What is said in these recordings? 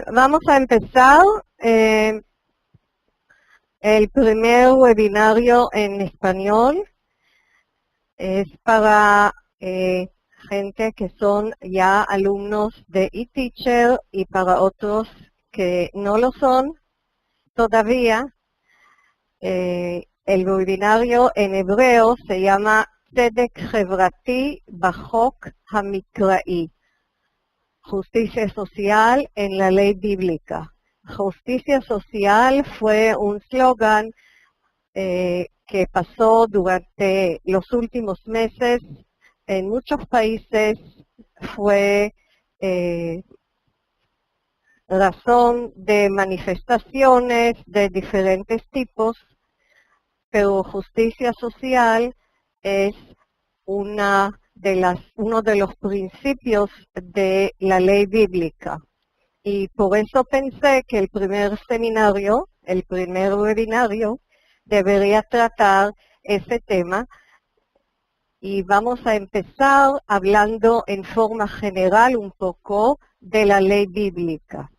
Vamos a empezar el primer webinario en español. Es para gente que son ya alumnos de eTeacher y para otros que no lo son todavía. El webinario en hebreo se llama Tzedek Chevrati Bachok HaMikra'i. Justicia social en la ley bíblica. Justicia social fue un slogan que pasó durante los últimos meses en muchos países. Fue razón de manifestaciones de diferentes tipos, pero justicia social es uno de los principios de la ley bíblica. Y por eso pensé que el primer webinario, debería tratar ese tema. Y vamos a empezar hablando en forma general un poco de la ley bíblica.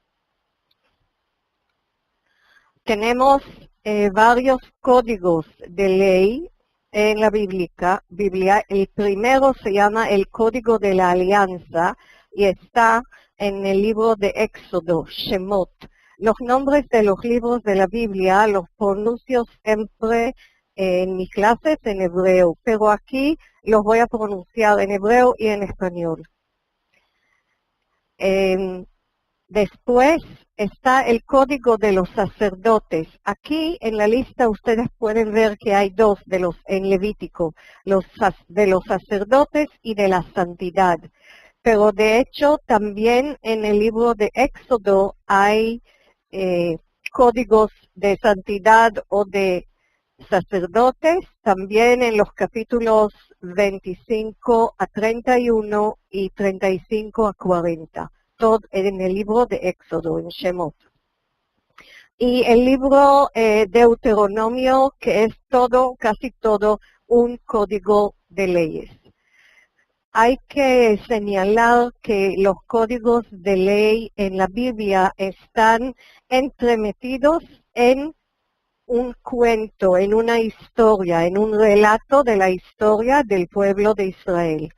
Tenemos varios códigos de ley en la Biblia. El primero se llama el Código de la Alianza y está en el libro de Éxodo, Shemot. Los nombres de los libros de la Biblia los pronuncio siempre en mis clases en hebreo, pero aquí los voy a pronunciar en hebreo y en español. Después está el Código de los Sacerdotes. Aquí en la lista ustedes pueden ver que hay dos en Levítico, de los sacerdotes y de la santidad. Pero de hecho también en el libro de Éxodo hay códigos de santidad o de sacerdotes, también en los capítulos 25 a 31 y 35 a 40. En el libro de Éxodo, en Shemot. Y el libro Deuteronomio, que es casi todo, un código de leyes. Hay que señalar que los códigos de ley en la Biblia están entremetidos en un cuento, en una historia, en un relato de la historia del pueblo de Israel.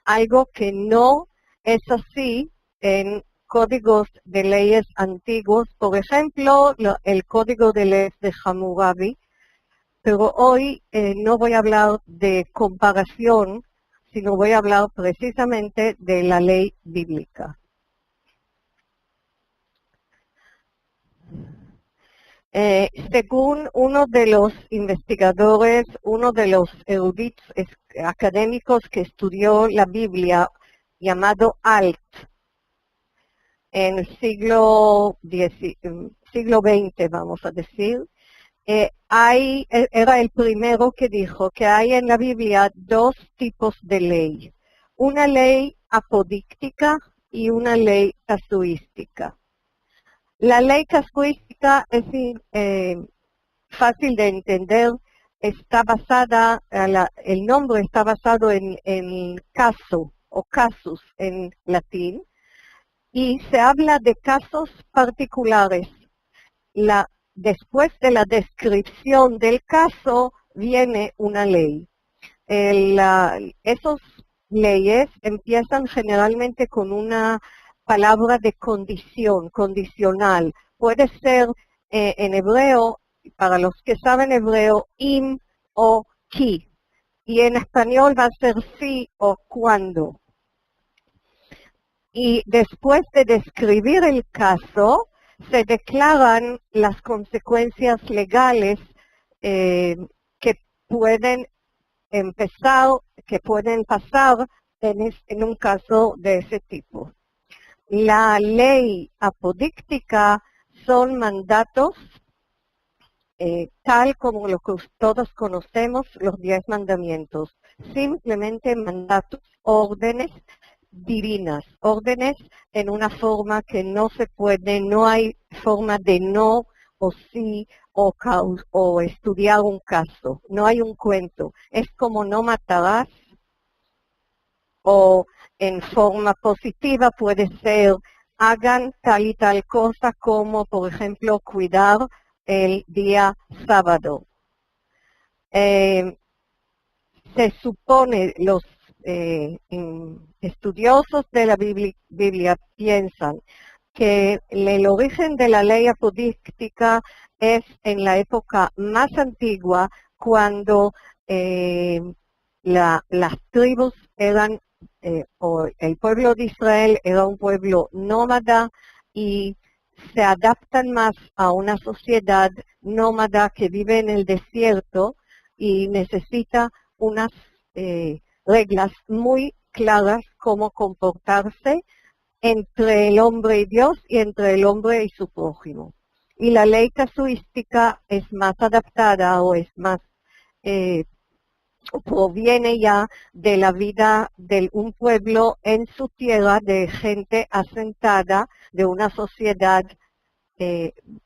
Algo que no es así en códigos de leyes antiguos, por ejemplo, el código de leyes de Hammurabi, pero hoy no voy a hablar de comparación, sino voy a hablar precisamente de la ley bíblica. Según uno de los investigadores, uno de los eruditos académicos que estudió la Biblia, llamado Alt, en el siglo XX, vamos a decir, era el primero que dijo que hay en la Biblia dos tipos de ley. Una ley apodíctica y una ley casuística. La ley casuística es fácil de entender, está basada, el nombre está basado en caso o casus en latín, y se habla de casos particulares. Después de la descripción del caso viene una ley. Esas leyes empiezan generalmente con una palabra de condición, condicional. Puede ser en hebreo, para los que saben hebreo, im o ki. Y en español va a ser sí o cuando. Y después de describir el caso, se declaran las consecuencias legales que pueden pasar en un caso de ese tipo. La ley apodíctica son mandatos, tal como lo que todos conocemos, los 10 mandamientos. Simplemente mandatos, órdenes divinas, órdenes en una forma que no se puede, no hay forma de no o sí o estudiar un caso, no hay un cuento. Es como no matarás, o en forma positiva puede ser hagan tal y tal cosa como, por ejemplo, cuidar el día sábado. Se supone, los estudiosos de la Biblia piensan que el origen de la ley apodíctica es en la época más antigua, cuando las tribus eran, o el pueblo de Israel era un pueblo nómada y se adaptan más a una sociedad nómada que vive en el desierto y necesita unas reglas muy claras cómo comportarse entre el hombre y Dios y entre el hombre y su prójimo. Y la ley casuística es más adaptada o es más, proviene ya de la vida de un pueblo en su tierra, de gente asentada, de una sociedad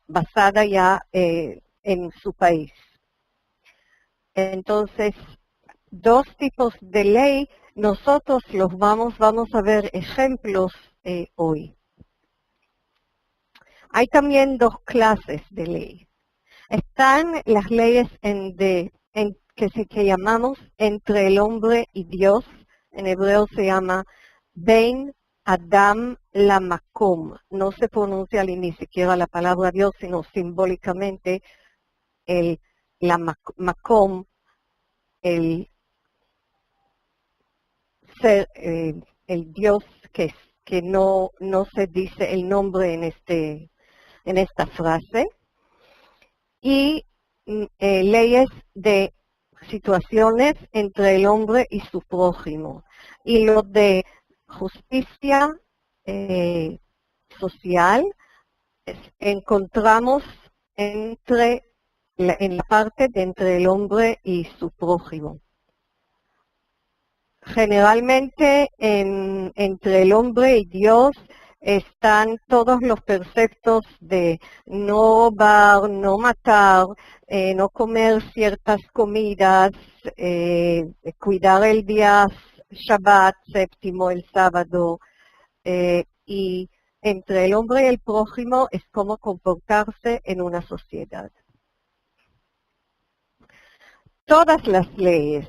basada ya en su país. Entonces, dos tipos de ley, nosotros los vamos a ver ejemplos hoy. Hay también dos clases de ley. Están las leyes que llamamos entre el hombre y Dios. En hebreo se llama Bein Adam Lamakom. No se pronuncia ni siquiera la palabra Dios, sino simbólicamente el Makom, el ser, el Dios que no se dice el nombre en esta frase, y leyes de situaciones entre el hombre y su prójimo. Y lo de justicia social encontramos en la parte de entre el hombre y su prójimo. Generalmente entre el hombre y Dios están todos los preceptos de no robar, no matar, no comer ciertas comidas, cuidar el día Shabbat, séptimo, el sábado, y entre el hombre y el prójimo es cómo comportarse en una sociedad. Todas las leyes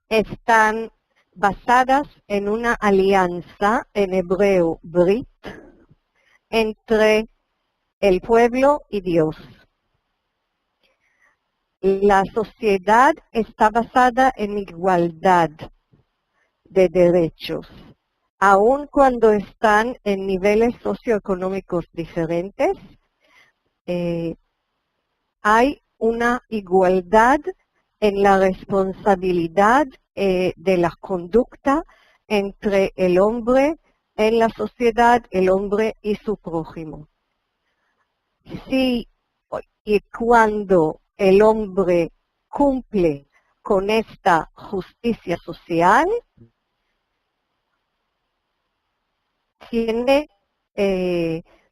están basadas en una alianza, en hebreo Brit, entre el pueblo y Dios. La sociedad está basada en igualdad de derechos, aun cuando están en niveles socioeconómicos diferentes. Hay una igualdad en la responsabilidad de la conducta entre el hombre en la sociedad, el hombre y su prójimo. Si y cuando el hombre cumple con esta justicia social, tiene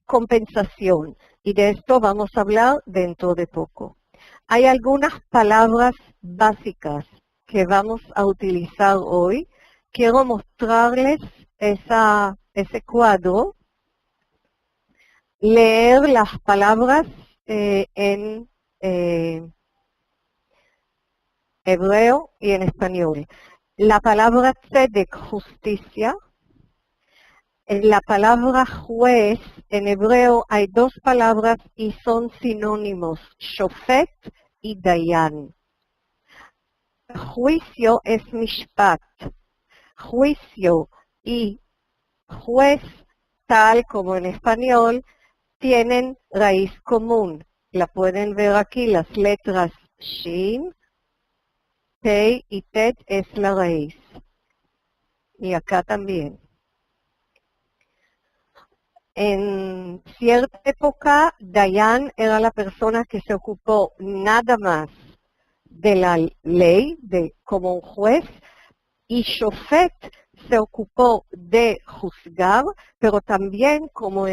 compensación, y de esto vamos a hablar dentro de poco. Hay algunas palabras básicas que vamos a utilizar hoy. Quiero mostrarles ese cuadro, leer las palabras en hebreo y en español. La palabra tzedek, justicia. En la palabra juez, en hebreo hay dos palabras y son sinónimos, shofet y dayan. Juicio es mishpat. Juicio y juez, tal como en español, tienen raíz común. La pueden ver aquí, las letras shin, pei y tet es la raíz. Y acá también. En cierta época, Dayan era la persona que se ocupó nada más de la ley, como un juez, y Shofet se ocupó de juzgar, pero también, como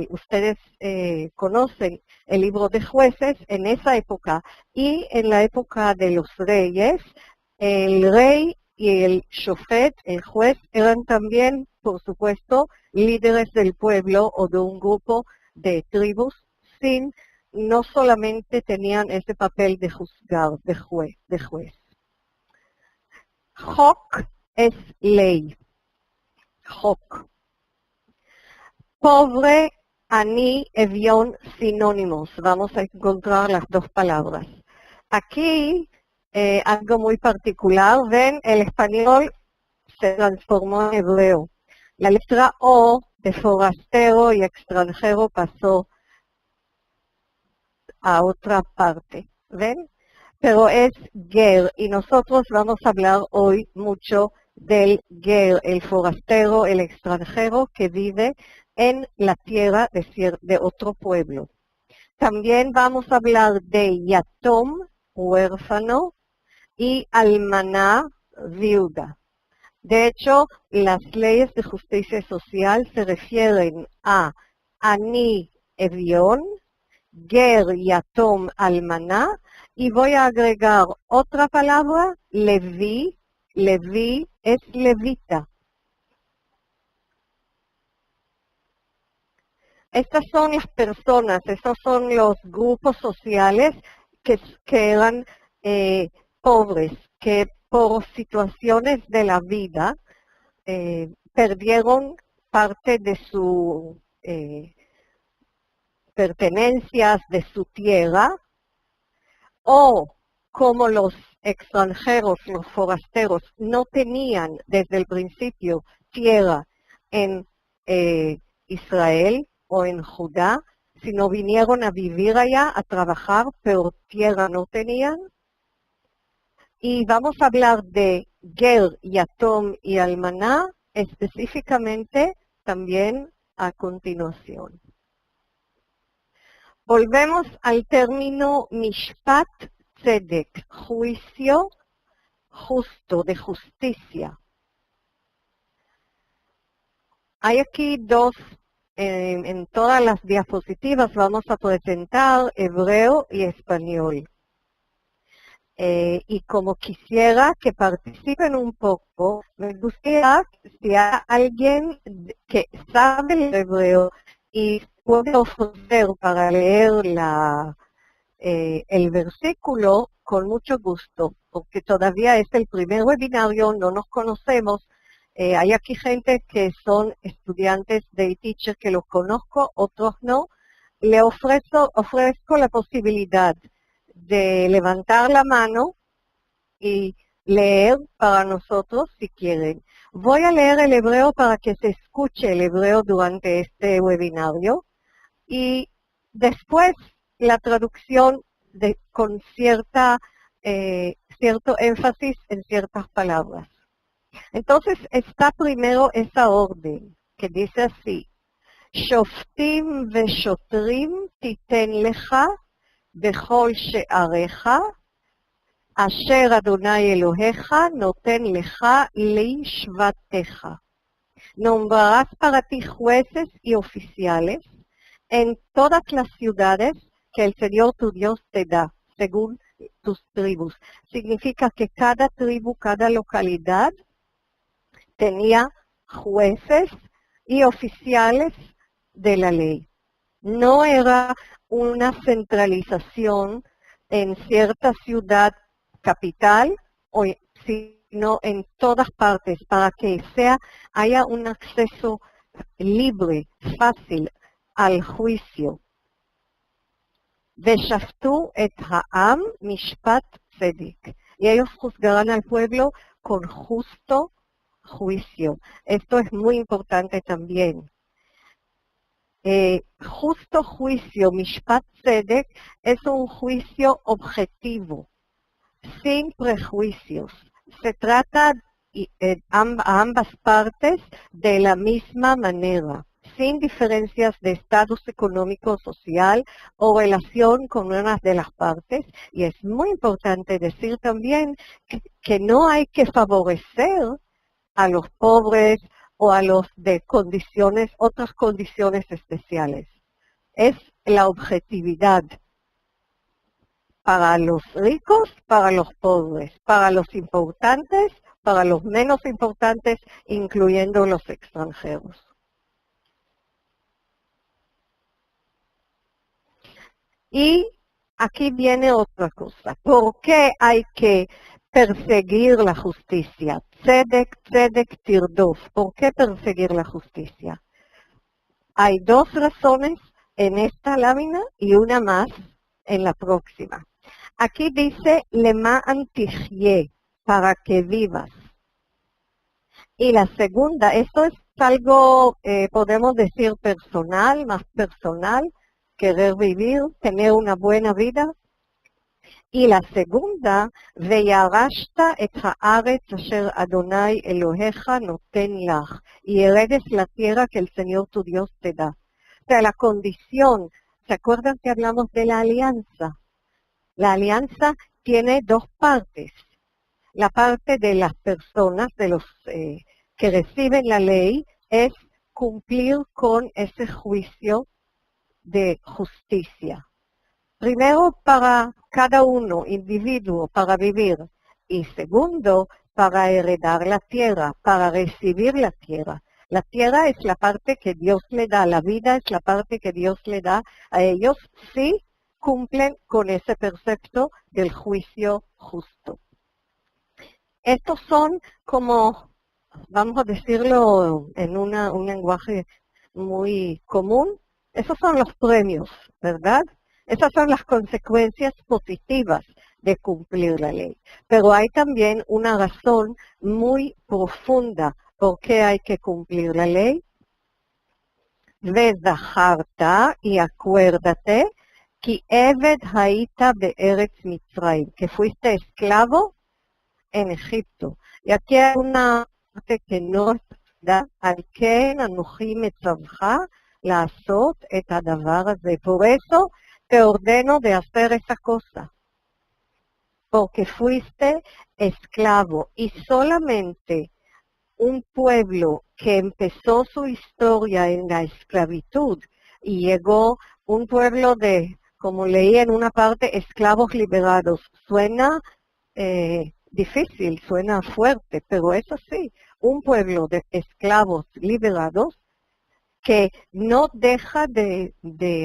ustedes conocen el libro de jueces, en esa época y en la época de los reyes, el rey y el shofet, el juez, eran también, por supuesto, líderes del pueblo o de un grupo de tribus, no solamente tenían ese papel de juzgar, de juez. Chok es ley. Chok. Pobre, ani, evión, sinónimos. Vamos a encontrar las dos palabras. Aquí, algo muy particular. Ven, el español se transformó en hebreo. La letra O de forastero y extranjero pasó a otra parte. ¿Ven? Pero es ger, y nosotros vamos a hablar hoy mucho del ger, el forastero, el extranjero que vive en la tierra de otro pueblo. También vamos a hablar de yatom, huérfano, y almaná, viuda. De hecho, las leyes de justicia social se refieren a ani, evión, ger, yatom, almaná, y voy a agregar otra palabra, leví. Leví es levita. Estas son las personas, estos son los grupos sociales que eran pobres, que por situaciones de la vida perdieron parte de sus pertenencias, de su tierra, o como los extranjeros, los forasteros, no tenían desde el principio tierra en Israel o en Judá, sino vinieron a vivir allá, a trabajar, pero tierra no tenían. Y vamos a hablar de ger, yatom y almaná específicamente también a continuación. Volvemos al término mishpat tzedek, juicio justo, de justicia. Hay aquí dos, en todas las diapositivas vamos a presentar hebreo y español. Y como quisiera que participen un poco, me gustaría si hay alguien que sabe el hebreo y puede ofrecer para leer el versículo, con mucho gusto, porque todavía es el primer webinario, no nos conocemos. Hay aquí gente que son estudiantes de eTeacher que los conozco, otros no. Le ofrezco la posibilidad de levantar la mano y leer para nosotros si quieren. Voy a leer el hebreo para que se escuche el hebreo durante este webinario y después la traducción con cierto énfasis en ciertas palabras. Entonces está primero esa orden que dice así: Shoftim veshotrim titen lecha bechol she'arecha asher Adonai Eloheja noten lecha lishvateja. Nombrarás para ti jueces y oficiales en todas las ciudades que el Señor tu Dios te da, según tus tribus. Significa que cada tribu, cada localidad tenía jueces y oficiales de la ley. No era una centralización en cierta ciudad capital, sino en todas partes, para que haya un acceso libre, fácil al juicio. Veshaftu et ha'am mishpat tzedek. Y ellos juzgarán al pueblo con justo juicio. Esto es muy importante también. Justo juicio, mishpat tzedek, es un juicio objetivo, sin prejuicios. Se trata a ambas partes de la misma manera, sin diferencias de estatus económico, social o relación con una de las partes. Y es muy importante decir también que no hay que favorecer a los pobres o a los de otras condiciones especiales. Es la objetividad para los ricos, para los pobres, para los importantes para los menos importantes, incluyendo los extranjeros. Y aquí viene otra cosa. ¿Por qué hay que perseguir la justicia? Tzedek, tzedek tirdof. ¿Por qué perseguir la justicia? Hay dos razones en esta lámina y una más en la próxima. Aquí dice, lema'an tihyeh, para que vivas. Y la segunda, esto es algo, podemos decir, personal, más personal, querer vivir, tener una buena vida. Y la segunda, וירשת את הארץ אשר אדוני אלוהיך נותן לך, y heredes la tierra que el Señor tu Dios te da. O sea, la condición, ¿se acuerdan que hablamos de la alianza? La alianza tiene dos partes. La parte de las personas, de los que reciben la ley, es cumplir con ese juicio de justicia. Primero, para cada uno, individuo, para vivir. Y segundo, para heredar la tierra, para recibir la tierra. La tierra es la parte que Dios le da, la vida es la parte que Dios le da a ellos si cumplen con ese precepto del juicio justo. Estos son como, vamos a decirlo en un lenguaje muy común, esos son los premios, ¿verdad? Esas son las consecuencias positivas de cumplir la ley. Pero hay también una razón muy profunda por qué hay que cumplir la ley. Vezaharta, y acuérdate, que Eved haita be'eretz Mitzrayim, que fuiste esclavo en Egipto. Y aquí hay una parte que no da, al que אנוכי מצווך לעשות את הדבר הזה. Por eso te ordeno de hacer esa cosa. Porque fuiste esclavo y solamente un pueblo que empezó su historia en la esclavitud y llegó un pueblo de, como leí en una parte, esclavos liberados. Suena difícil, suena fuerte, pero es así. Un pueblo de esclavos liberados que no deja de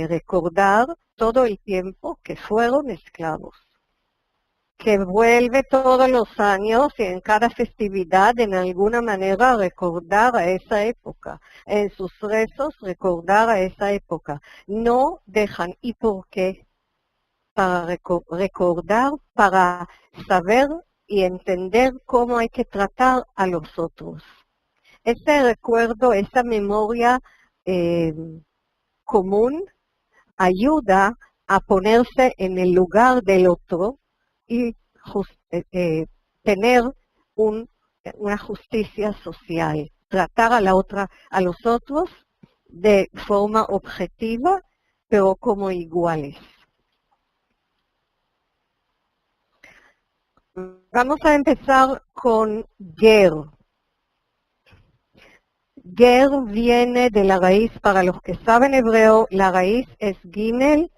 recordar todo el tiempo que fueron esclavos, que vuelve todos los años y en cada festividad en alguna manera recordar a esa época, en sus rezos recordar a esa época. No dejan. ¿Y por qué? Para recordar, para saber y entender cómo hay que tratar a los otros. Ese recuerdo, esa memoria común ayuda a ponerse en el lugar del otro y tener una justicia social, tratar a los otros de forma objetiva, pero como iguales. Vamos a empezar con ger. Ger viene de la raíz, para los que saben hebreo, la raíz es Gimel,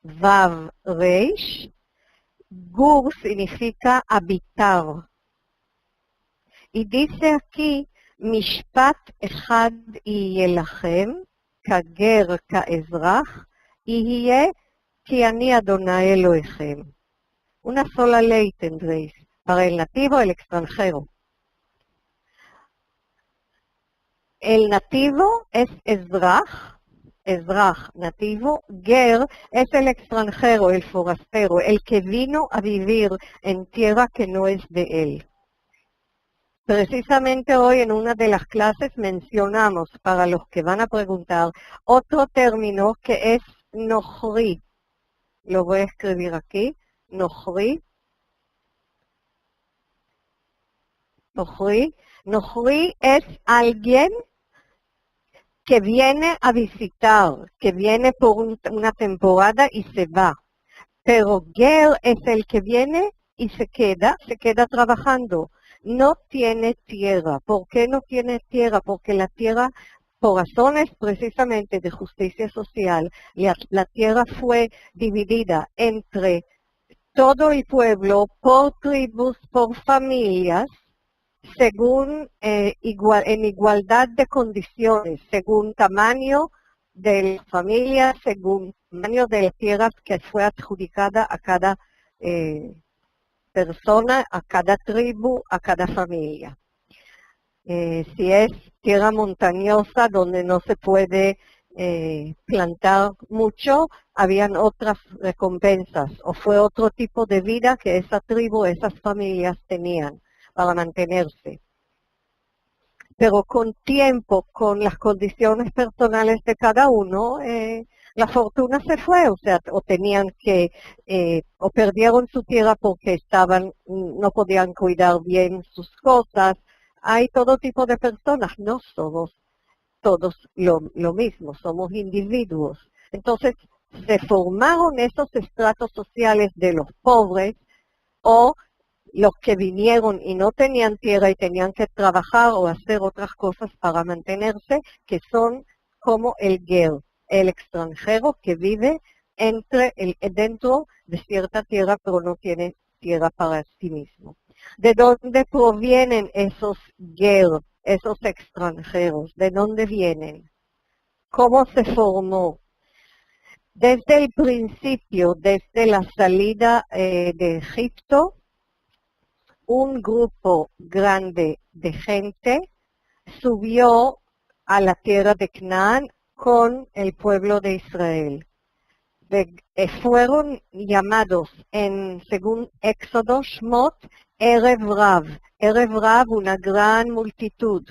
Vav, Reish. Gur significa habitar. Y dice aquí, Mishpat echad yeh lachem, kager kaezrach, yeh ki ani Adonai Elohechem. Una sola ley tendréis, para el nativo y el extranjero. El nativo es Ezrach, nativo. Ger es el extranjero, el forastero, el que vino a vivir en tierra que no es de él. Precisamente hoy en una de las clases mencionamos, para los que van a preguntar, otro término que es nochri. Lo voy a escribir aquí, nochri. Nochri es alguien que viene a visitar, que viene por una temporada y se va. Pero ger es el que viene y se queda trabajando. No tiene tierra. ¿Por qué no tiene tierra? Porque la tierra, por razones precisamente de justicia social, la tierra fue dividida entre todo el pueblo, por tribus, por familias, según en igualdad de condiciones, según tamaño de la familia, según tamaño de la tierra que fue adjudicada a cada persona, a cada tribu, a cada familia. Si es tierra montañosa donde no se puede plantar mucho, habían otras recompensas, o fue otro tipo de vida que esa tribu, esas familias tenían para mantenerse. Pero con tiempo, con las condiciones personales de cada uno, la fortuna se fue, o sea, o tenían que, o perdieron su tierra porque no podían cuidar bien sus cosas. Hay todo tipo de personas, no somos todos lo mismo, somos individuos. Entonces, se formaron esos estratos sociales de los pobres o los que vinieron y no tenían tierra y tenían que trabajar o hacer otras cosas para mantenerse, que son como el ger, el extranjero que vive dentro de cierta tierra, pero no tiene tierra para sí mismo. ¿De dónde provienen esos ger, esos extranjeros? ¿De dónde vienen? ¿Cómo se formó? Desde el principio, desde la salida de Egipto, un grupo grande de gente subió a la tierra de Canaán con el pueblo de Israel. Fueron llamados, según Éxodo, Shmot, Erev Rav. Erev Rav, una gran multitud.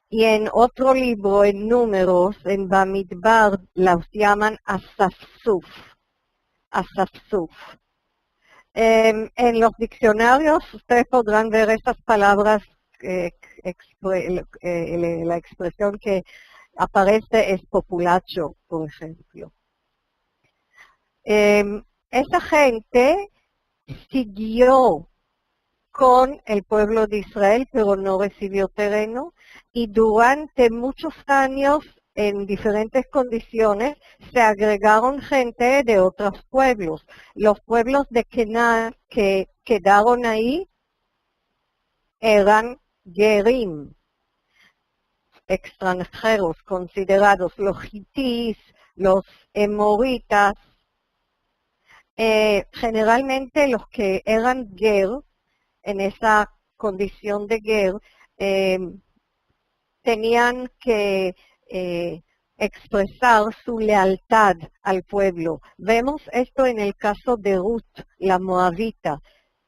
Y en otro libro, en Números, en Bamidbar, los llaman Asafsuf. Asafsuf. En los diccionarios ustedes podrán ver estas palabras, la expresión que aparece es populacho, por ejemplo. Esa gente siguió con el pueblo de Israel, pero no recibió terreno, y durante muchos años, en diferentes condiciones, se agregaron gente de otros pueblos. Los pueblos de Canaán que quedaron ahí eran gerim, extranjeros considerados, los hitíes, los emoritas. Generalmente los que eran ger, en esa condición de ger, tenían que expresar su lealtad al pueblo. Vemos esto en el caso de Ruth, la moabita,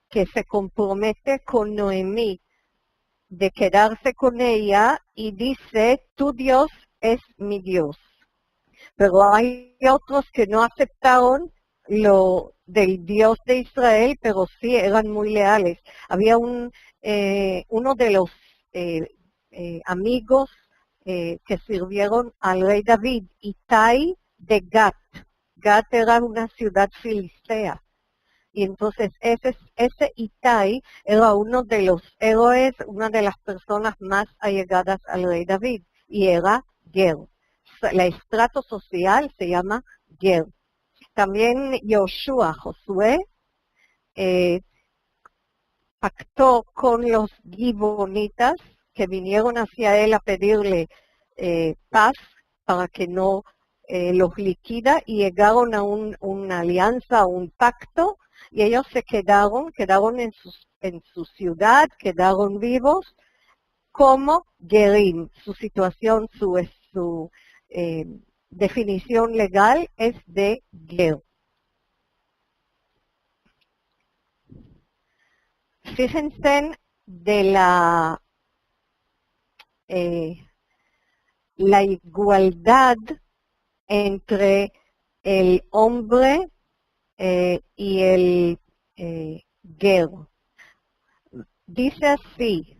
que se compromete con Noemí de quedarse con ella y dice, tu Dios es mi Dios. Pero hay otros que no aceptaron lo del Dios de Israel, pero sí eran muy leales. Había uno de los amigos que sirvieron al rey David, Itai de Gat. Gat era una ciudad filistea. Y entonces ese Itai era uno de los héroes, una de las personas más allegadas al rey David, y era ger. El estrato social se llama ger. También Josué, pactó con los gibonitas que vinieron hacia él a pedirle paz para que no los liquida, y llegaron a una alianza, a un pacto, y ellos se quedaron en su ciudad, quedaron vivos como gerim. Su situación, su definición legal es de ger. Fíjense de la igualdad entre el hombre y el ger. Dice así,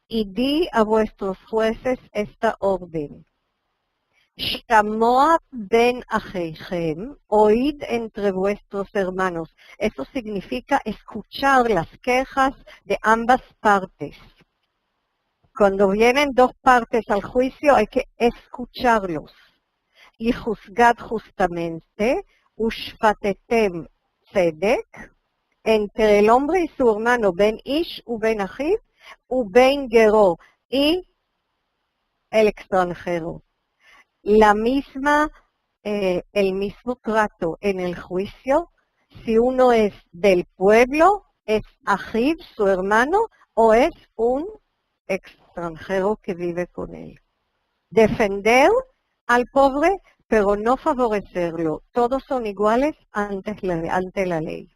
y di a vuestros jueces esta orden. Shamoa ben acheichem, oíd entre vuestros hermanos. Eso significa escuchar las quejas de ambas partes. Cuando vienen dos partes al juicio hay que escucharlos. Y juzgad justamente, ushfatetem tzedek, entre el hombre y su hermano, ben ish u ben achiv, Uben Gero, y el extranjero. El mismo trato en el juicio, si uno es del pueblo, es Ajiv, su hermano, o es un extranjero que vive con él. Defender al pobre, pero no favorecerlo. Todos son iguales ante la ley.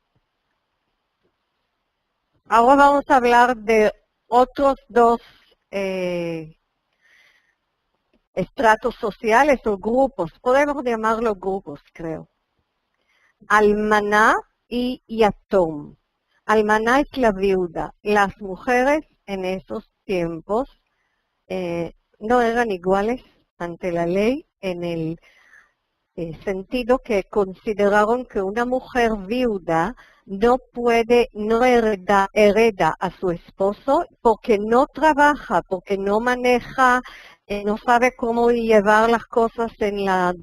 Ahora vamos a hablar de otros dos estratos sociales o grupos. Podemos llamarlos grupos, creo. Almaná y Yatom. Almaná es la viuda. Las mujeres en esos tiempos no eran iguales ante la ley en el sentido que consideraron que una mujer viuda no hereda a su esposo porque no trabaja, porque no maneja, no sabe cómo llevar las cosas en la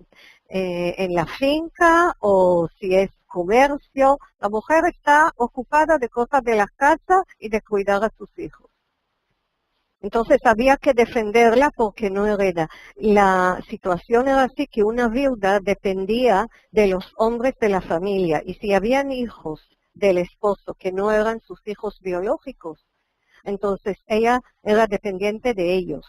finca o si es comercio. La mujer está ocupada de cosas de la casa y de cuidar a sus hijos. Entonces había que defenderla porque no hereda. La situación era así que una viuda dependía de los hombres de la familia y si habían hijos del esposo que no eran sus hijos biológicos, entonces ella era dependiente de ellos.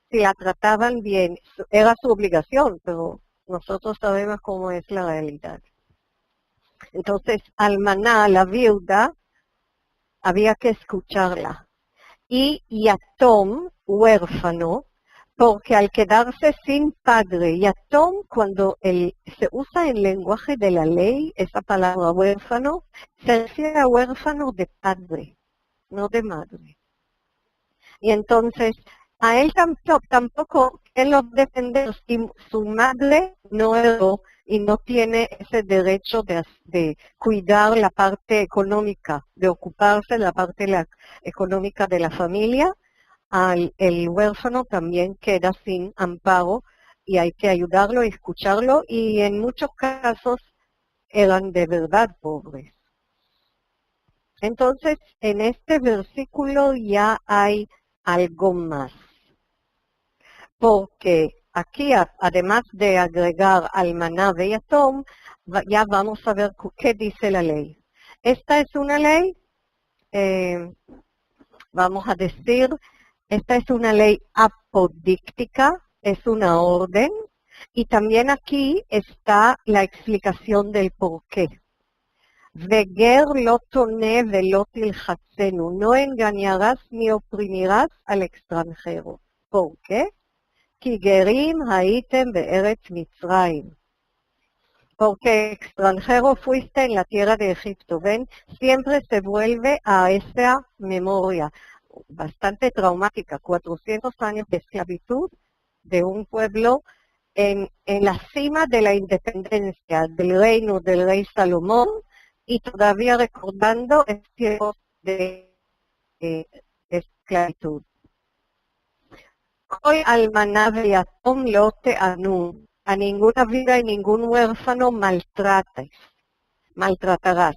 Si la trataban bien, era su obligación, pero nosotros sabemos cómo es la realidad. Entonces, almaná, la viuda, había que escucharla. Y yatom, huérfano, porque al quedarse sin padre, yatom, cuando se usa en lenguaje de la ley, esa palabra huérfano, se refiere a huérfano de padre, no de madre. Y entonces, a él tampoco él lo defende, si su madre no heredó y no tiene ese derecho de cuidar la parte económica, de ocuparse de la parte económica de la familia, el huérfano también queda sin amparo y hay que ayudarlo y escucharlo y en muchos casos eran de verdad pobres. Entonces, en este versículo ya hay algo más. Porque aquí, además de agregar almaná y yatom, ya vamos a ver qué dice la ley. Esta es una ley, vamos a decir, esta es una ley apodíctica, es una orden, y también aquí está la explicación del por qué. Veger lo tone velo tilchatzenu, no engañarás ni oprimirás al extranjero. ¿Por qué? כי גרים הייתם בארץ מצרים. Porque extranjero fuiste en la tierra de Egipto. Ven, siempre se vuelve a esa memoria bastante traumática, 400 años de esclavitud de un pueblo en la cima de la independencia del reino del rey Salomón y todavía recordando el tiempo de esclavitud. Hoy almaná y yatom lo te'anu, a ninguna viuda y ningún huérfano maltratarás.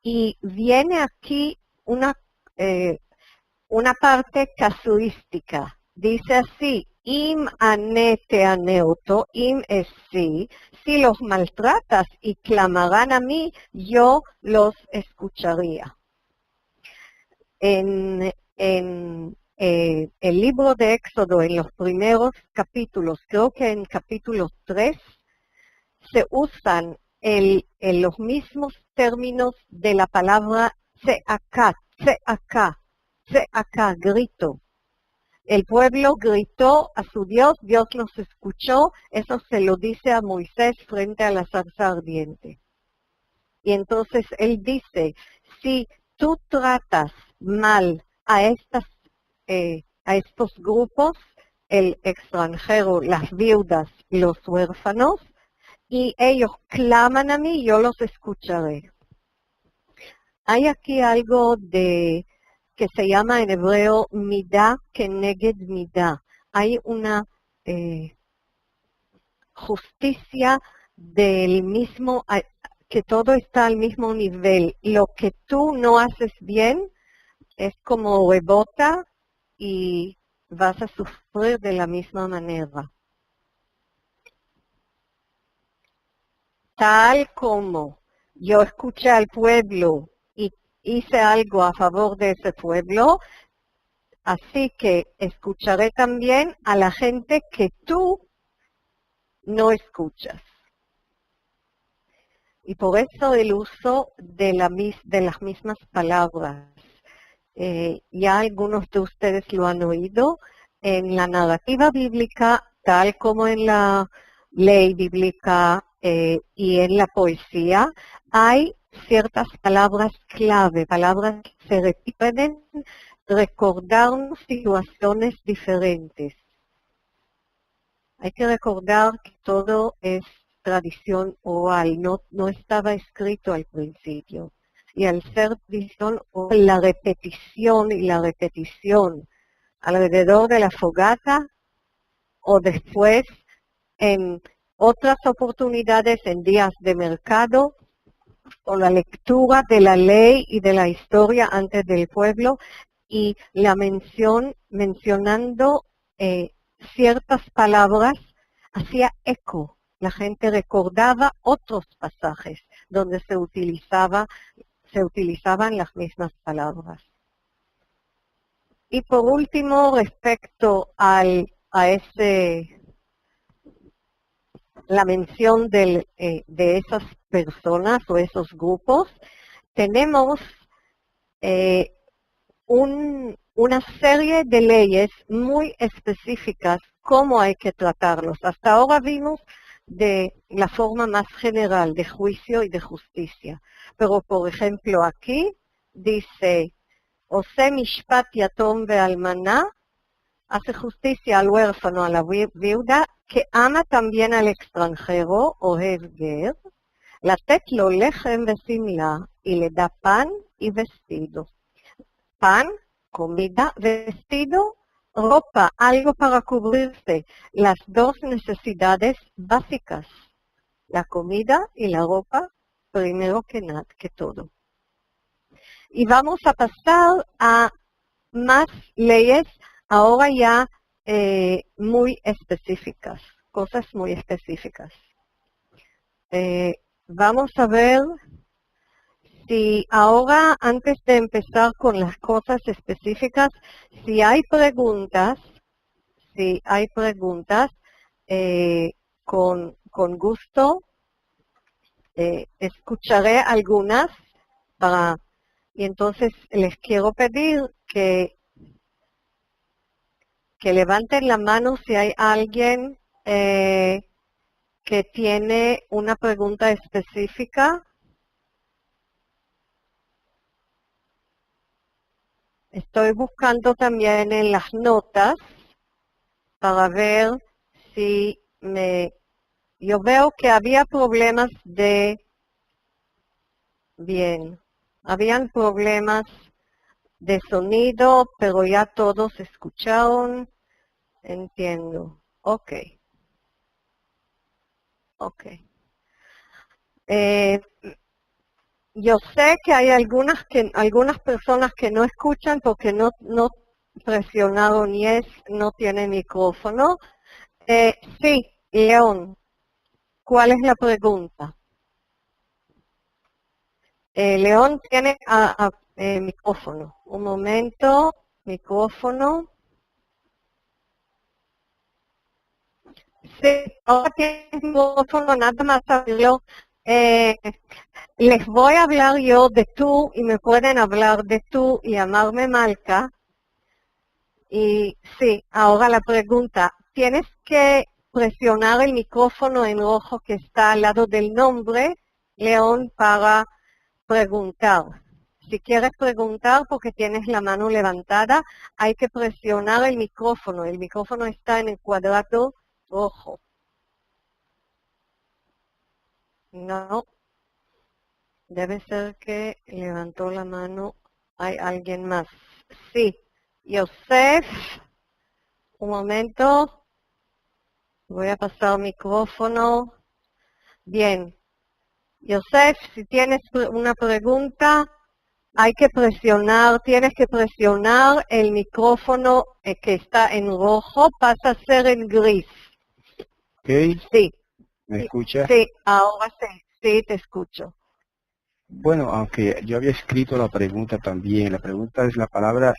Y viene aquí una parte casuística. Dice así, im ane te'aneoto, im es sí, si los maltratas y clamarán a mí, yo los escucharía. En el libro de Éxodo, en los primeros capítulos, creo que en capítulo 3, se usan los mismos términos de la palabra tze'aka, grito. El pueblo gritó a su Dios, Dios los escuchó, eso se lo dice a Moisés frente a la zarza ardiente. Y entonces él dice, si tú tratas mal a estos grupos, el extranjero, las viudas, los huérfanos, y ellos claman a mí, yo los escucharé. Hay aquí algo que se llama en hebreo midá keneged midá. Hay una justicia del mismo, que todo está al mismo nivel. Lo que tú no haces bien es como rebota y vas a sufrir de la misma manera. Tal como yo escuché al pueblo y hice algo a favor de ese pueblo, así que escucharé también a la gente que tú no escuchas. Y por eso el uso de las mismas palabras. Ya algunos de ustedes lo han oído. En la narrativa bíblica, tal como en la ley bíblica y en la poesía, hay ciertas palabras clave, palabras que se repiten, recordarnos situaciones diferentes. Hay que recordar que todo es tradición oral, no estaba escrito al principio. Y al ser tradición oral, la repetición y la repetición alrededor de la fogata o después en otras oportunidades, en días de mercado, o la lectura de la ley y de la historia antes del pueblo, y la mencionando ciertas palabras hacía eco. La gente recordaba otros pasajes donde se utilizaban las mismas palabras. Y por último, respecto a la mención de esas personas o esos grupos, tenemos una serie de leyes muy específicas cómo hay que tratarlos. Hasta ahora vimos de la forma más general de juicio y de justicia. Pero, por ejemplo, aquí dice, Ose mishpat yatom ve'almaná, hace justicia al huérfano, a la viuda, que ama también al extranjero, ohev ger, לתת לו לחם ושמלה, y le da pan y vestido. Pan, comida, vestido, ropa, algo para cubrirse, las dos necesidades básicas, la comida y la ropa, primero que todo. Y vamos a pasar a más leyes, ahora ya muy específicas, cosas muy específicas. Vamos a ver si ahora, antes de empezar con las cosas específicas, si hay preguntas, con gusto escucharé algunas y entonces les quiero pedir que levanten la mano si hay alguien que tiene una pregunta específica. Estoy buscando también en las notas para ver si yo veo que había problemas habían problemas de sonido, pero ya todos escucharon. Entiendo. Ok. Yo sé que hay algunas personas que no escuchan porque no presionaron yes, no tiene micrófono. Sí, León, ¿cuál es la pregunta? León tiene micrófono. Un momento, micrófono. Sí, ahora tiene micrófono, nada más abrirlo. Les voy a hablar yo de tú y me pueden hablar de tú y llamarme Malca. Y sí, ahora la pregunta, tienes que presionar el micrófono en rojo que está al lado del nombre, León, para preguntar. Si quieres preguntar porque tienes la mano levantada, hay que presionar el micrófono. El micrófono está en el cuadrado rojo. No, debe ser que levantó la mano. Hay alguien más. Sí, Yosef, un momento. Voy a pasar micrófono. Bien. Yosef, si tienes una pregunta, hay que presionar, tienes que presionar el micrófono que está en rojo, pasa a ser en gris. ¿Ok? Sí, ¿Me escucha? sí, ahora sí, te escucho. Bueno, aunque yo había escrito la pregunta también, la pregunta es la palabra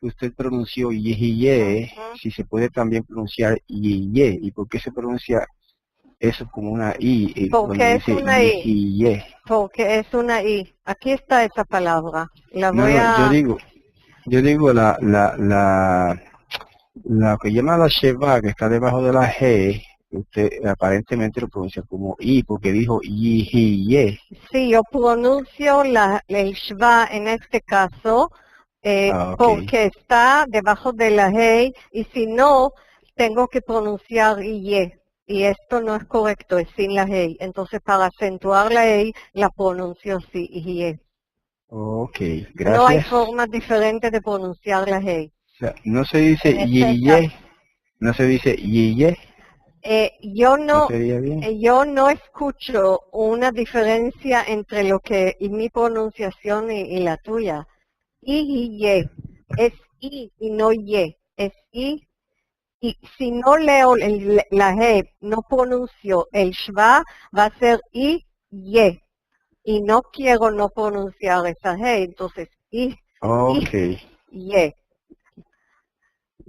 que usted pronunció ye, si se puede también pronunciar ye, y por qué se pronuncia eso como una i cuando Porque es dice una I, ye. porque es una I. Aquí está esa palabra. La No, voy no, a... yo digo la que llama la sheva, que está debajo de la g, usted aparentemente lo pronuncia como i, porque dijo ye. Sí, yo pronuncio el shva en este caso Ok. porque está debajo de la hey y si no, tengo que pronunciar ye. Y esto no es correcto, es sin la hey. Entonces, para acentuar la hey, la pronuncio así, ye. Ok, No hay gracias. forma diferente de pronunciar la hey. O sea, no se dice En este caso, ye, no se dice ye, yo no no, sería bien. yo no escucho una diferencia entre lo que y mi pronunciación y la tuya. I y ye. Es I y no ye. Es I. Y si no leo la G, no pronuncio el shva, va a ser I, ye. Y no quiero no pronunciar esa G, entonces I, Ok, ye.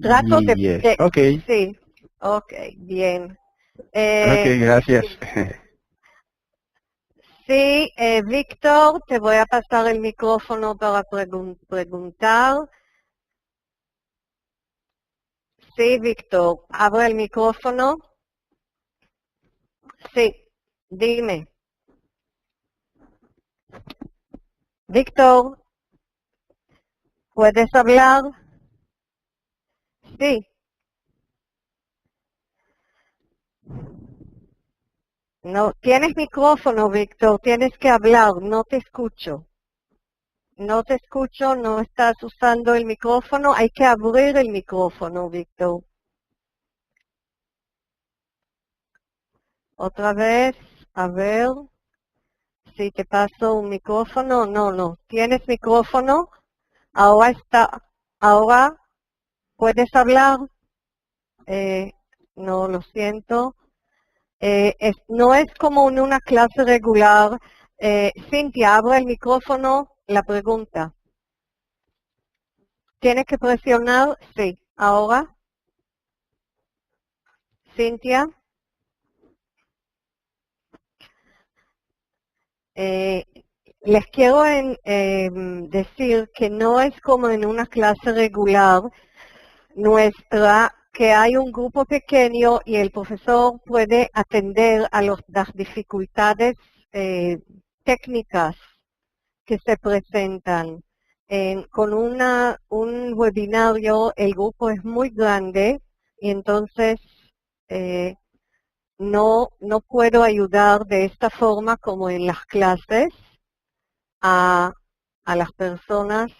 Trato ye. de Ok, sí, ok, bien. ok, gracias. Sí, Víctor, te voy a pasar el micrófono para preguntar. Sí, Víctor, abre el micrófono. Sí, dime. Víctor, ¿puedes hablar? Sí. No, tienes micrófono, Víctor, tienes que hablar, no te escucho. No te escucho, no estás usando el micrófono, hay que abrir el micrófono, Víctor. Otra vez, a ver si te paso un micrófono. No, no, tienes micrófono, ahora ahora puedes hablar. Eh, no, lo siento. No es como en una clase regular. Cintia, abre el micrófono, la pregunta. ¿Tienes que presionar? Sí. Ahora, Cintia, eh, les quiero decir que no es como en una clase regular nuestra, que hay un grupo pequeño y el profesor puede atender a las dificultades técnicas que se presentan. Con un webinario el grupo es muy grande y entonces no puedo ayudar de esta forma como en las clases a, a las personas.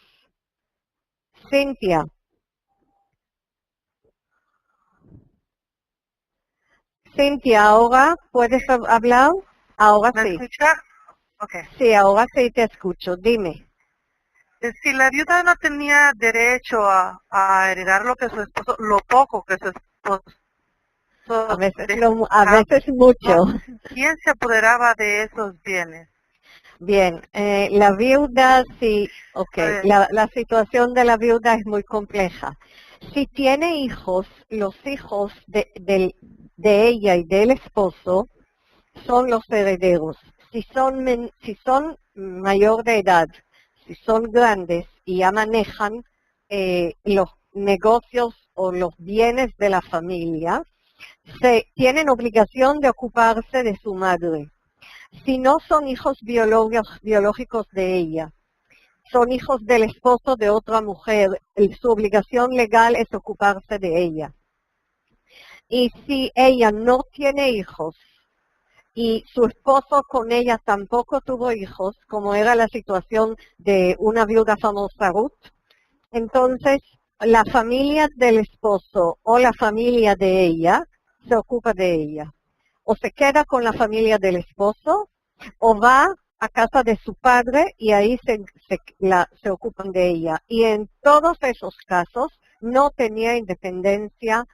Cintia, ¿ahora puedes hablar? Ahora ¿Me sí. escucha? Ok. Sí, ahora sí te escucho. Dime. Si la viuda no tenía derecho a heredar lo que su esposo, lo poco que su esposo A veces, a dejaba, veces mucho. ¿quién se apoderaba de esos bienes? Bien, la viuda, sí, ok, A ver, la situación de la viuda es muy compleja. Si tiene hijos, los hijos de ella y del esposo son los herederos. Si son mayor de edad, si son grandes y ya manejan los negocios o los bienes de la familia, tienen obligación de ocuparse de su madre. Si no son hijos biológicos de ella, son hijos del esposo de otra mujer, su obligación legal es ocuparse de ella. Y si ella no tiene hijos y su esposo con ella tampoco tuvo hijos, como era la situación de una viuda famosa Ruth, entonces la familia del esposo o la familia de ella se ocupa de ella. O se queda con la familia del esposo o va a casa de su padre y ahí se ocupan de ella. Y en todos esos casos no tenía independencia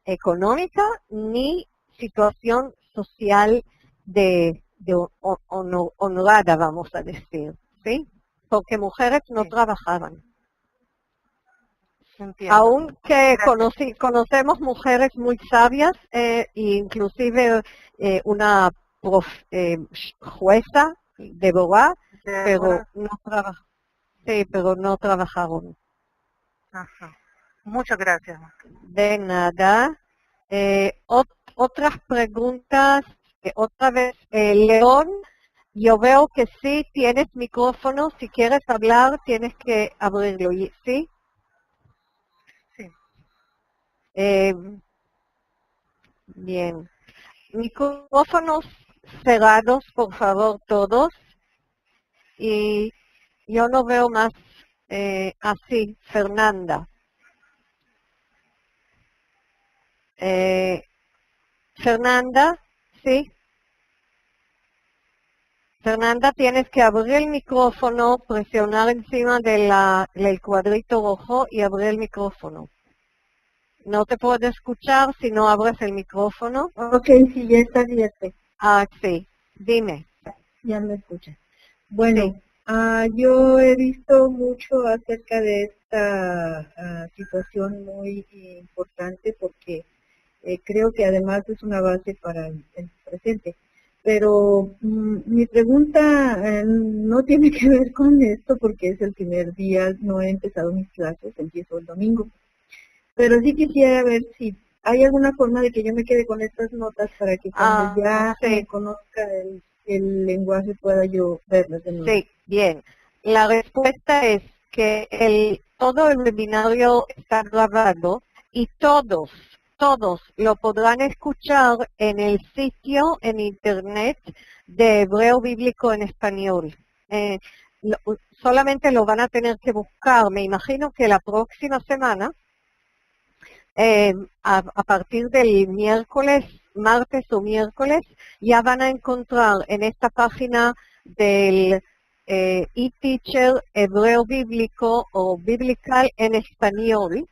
económica ni situación social de honorada, vamos a decir, ¿sí? Porque mujeres no Sí. trabajaban. Entiendo. Aunque Gracias. conocemos mujeres muy sabias, inclusive una jueza de Bogotá, pero no trabajaron. Ajá. Muchas gracias. De nada. Otras preguntas, otra vez, León, yo veo que sí tienes micrófono, si quieres hablar tienes que abrirlo, ¿sí? Sí. Bien. Micrófonos cerrados, por favor, todos. Y yo no veo más así, Fernanda. Fernanda, ¿sí? Fernanda, tienes que abrir el micrófono, presionar encima del cuadrito rojo y abrir el micrófono. No te puedo escuchar si no abres el micrófono. Ok, sí, ya está abierto. Ah, sí. Dime. Ya me escuchas. Bueno, Sí. yo he visto mucho acerca de esta situación muy importante porque creo que además es una base para el presente. Pero mi pregunta no tiene que ver con esto porque es el primer día, no he empezado mis clases, empiezo el domingo. Pero sí quisiera ver si hay alguna forma de que yo me quede con estas notas para que cuando ya sí. me conozca el lenguaje pueda yo verlas de nuevo. Sí, bien. La respuesta es que todo el webinario está grabado y todos lo podrán escuchar en el sitio en internet de Hebreo Bíblico en Español. Solamente lo van a tener que buscar. Me imagino que la próxima semana, a partir del martes o miércoles, ya van a encontrar en esta página del eTeacher Hebreo Bíblico o Biblical en Español,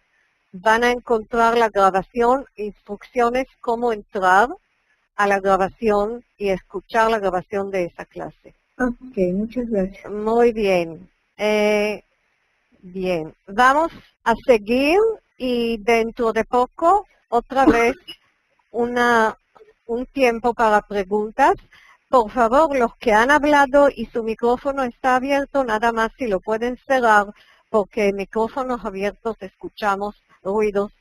van a encontrar la grabación, instrucciones cómo entrar a la grabación y escuchar la grabación de esa clase. Ok, muchas gracias. Muy bien. Bien, vamos a seguir y dentro de poco, otra vez, un tiempo para preguntas. Por favor, los que han hablado y su micrófono está abierto, nada más si lo pueden cerrar, porque en micrófonos abiertos escuchamos ruidos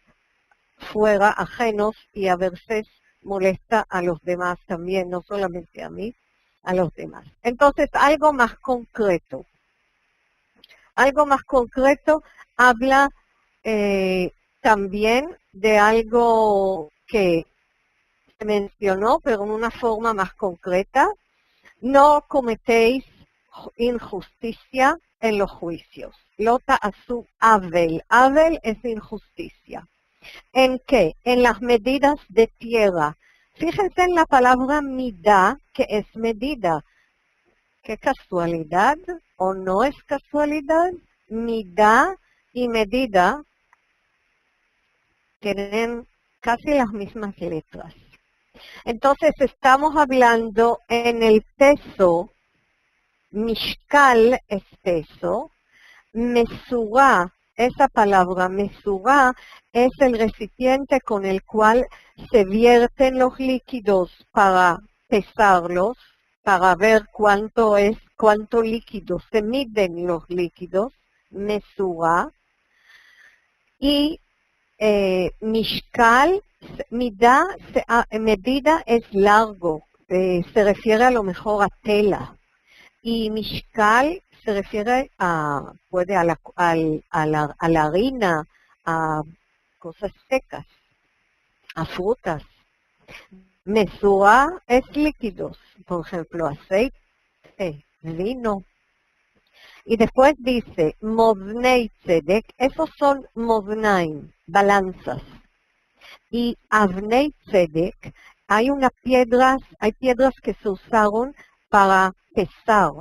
fuera, ajenos, y a veces molesta a los demás también, no solamente a mí, a los demás. Entonces, algo más concreto. Algo más concreto habla también de algo que se mencionó, pero en una forma más concreta. No cometéis injusticia en los juicios. Lota asu avel. Avel es injusticia. ¿En qué? En las medidas de tierra. Fíjense en la palabra midá, que es medida. ¿Qué casualidad o no es casualidad? Midá y medida tienen casi las mismas letras. Entonces estamos hablando en el peso, mishkal es peso, mesurá, esa palabra mesurá es el recipiente con el cual se vierten los líquidos para pesarlos, para ver cuánto líquido se miden los líquidos, mesurá, y mishkal, medida es largo, se refiere a lo mejor a tela, y mishkal se refiere a la harina, a cosas secas, a frutas. Mesura es líquidos, por ejemplo, aceite, vino. Y después dice, Movnei Tzedek, esos son Movnaim, balanzas. Y Avnei Tzedek, hay piedras que se usaron para pesar.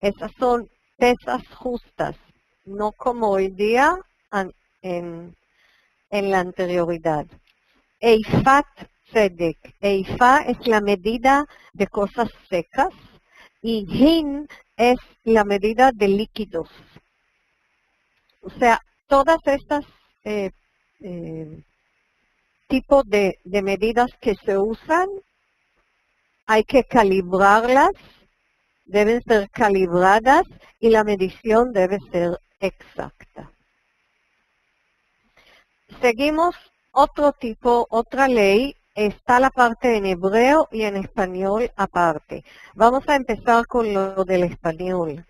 Esas son pesas justas, no como hoy día en la anterioridad. Eifat tzedek. Eifa es la medida de cosas secas y hin es la medida de líquidos. O sea, todas estas tipos de medidas que se usan, hay que calibrarlas, deben ser calibradas y la medición debe ser exacta. Seguimos otro tipo, otra ley. Está la parte en hebreo y en español aparte. Vamos a empezar con lo del español.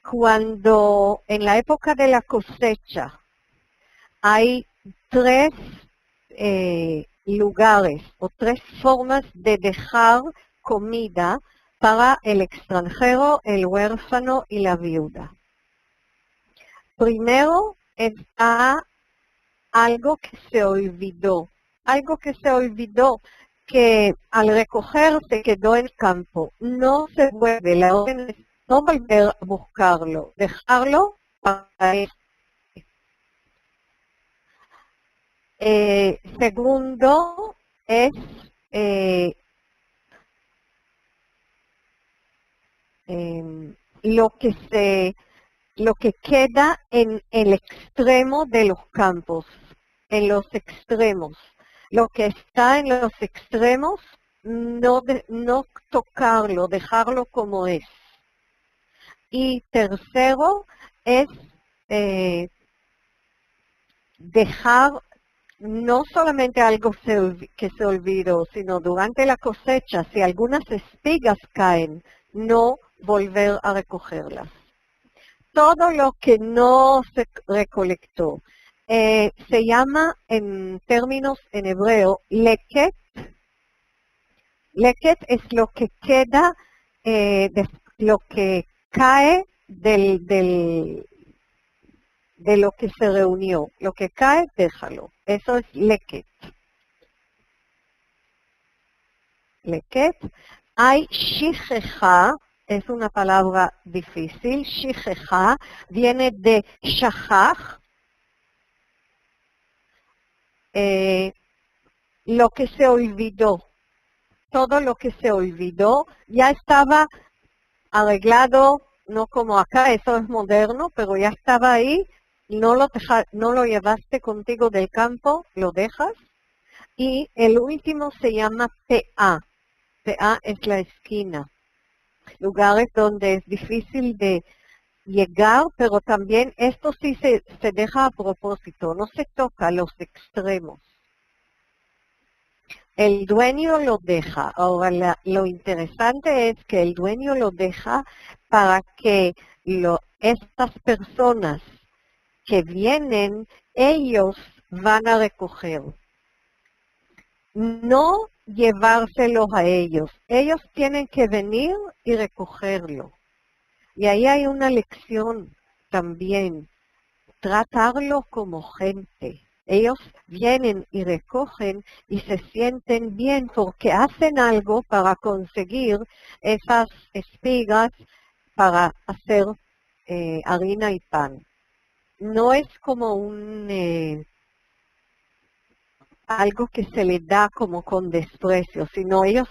Cuando en la época de la cosecha hay tres lugares o tres formas de dejar comida para el extranjero, el huérfano y la viuda. Primero está algo que se olvidó, que al recoger se quedó en el campo. No se vuelve, la orden es no volver a buscarlo, dejarlo para él. Segundo es lo que queda en el extremo de los campos, en los extremos. Lo que está en los extremos, no tocarlo, dejarlo como es. Y tercero es dejar no solamente algo que se olvidó, sino durante la cosecha, si algunas espigas caen, no volver a recogerlas. Todo lo que no se recolectó se llama en términos en hebreo leket. Leket es lo que queda, lo que cae de lo que se reunió. Lo que cae, déjalo. Eso es leket. Leket. Hay shichecha. Es una palabra difícil. Shichecha viene de shachach. Lo que se olvidó. Todo lo que se olvidó ya estaba arreglado, no como acá, eso es moderno, pero ya estaba ahí, no lo llevaste contigo del campo, lo dejas. Y el último se llama PA. PA es la esquina. Lugares donde es difícil de llegar, pero también esto sí se deja a propósito, no se toca los extremos. El dueño lo deja. Ahora, lo interesante es que el dueño lo deja para que estas personas que vienen, ellos van a recoger. No llevárselos a ellos. Ellos tienen que venir y recogerlo. Y ahí hay una lección también. Tratarlo como gente. Ellos vienen y recogen y se sienten bien porque hacen algo para conseguir esas espigas para hacer harina y pan. No es como algo que se le da como con desprecio, sino ellos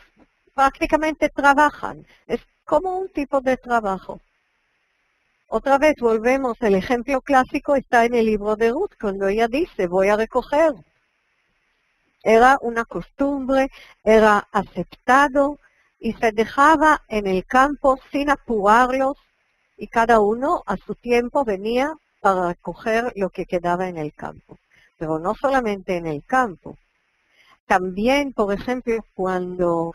prácticamente trabajan. Es como un tipo de trabajo. Otra vez volvemos, el ejemplo clásico está en el libro de Ruth, cuando ella dice, voy a recoger. Era una costumbre, era aceptado y se dejaba en el campo sin apurarlos y cada uno a su tiempo venía para recoger lo que quedaba en el campo. Pero no solamente en el campo. También, por ejemplo, cuando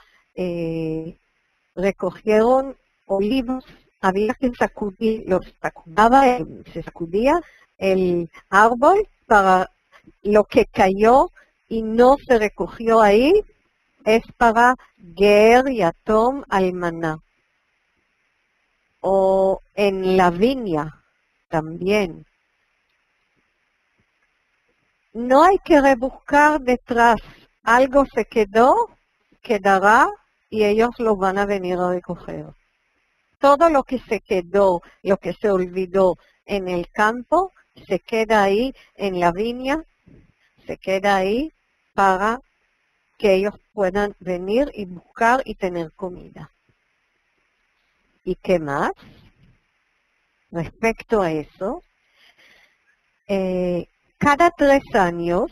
recogieron olivos, había que se sacudía el árbol para lo que cayó y no se recogió ahí, es para ger, yatom, almaná. O en la viña también. No hay que rebuscar detrás. Algo se quedó, quedará y ellos lo van a venir a recoger. Todo lo que se quedó, lo que se olvidó en el campo, se queda ahí en la viña, se queda ahí para que ellos puedan venir y buscar y tener comida. ¿Y qué más? Respecto a eso, cada 3 años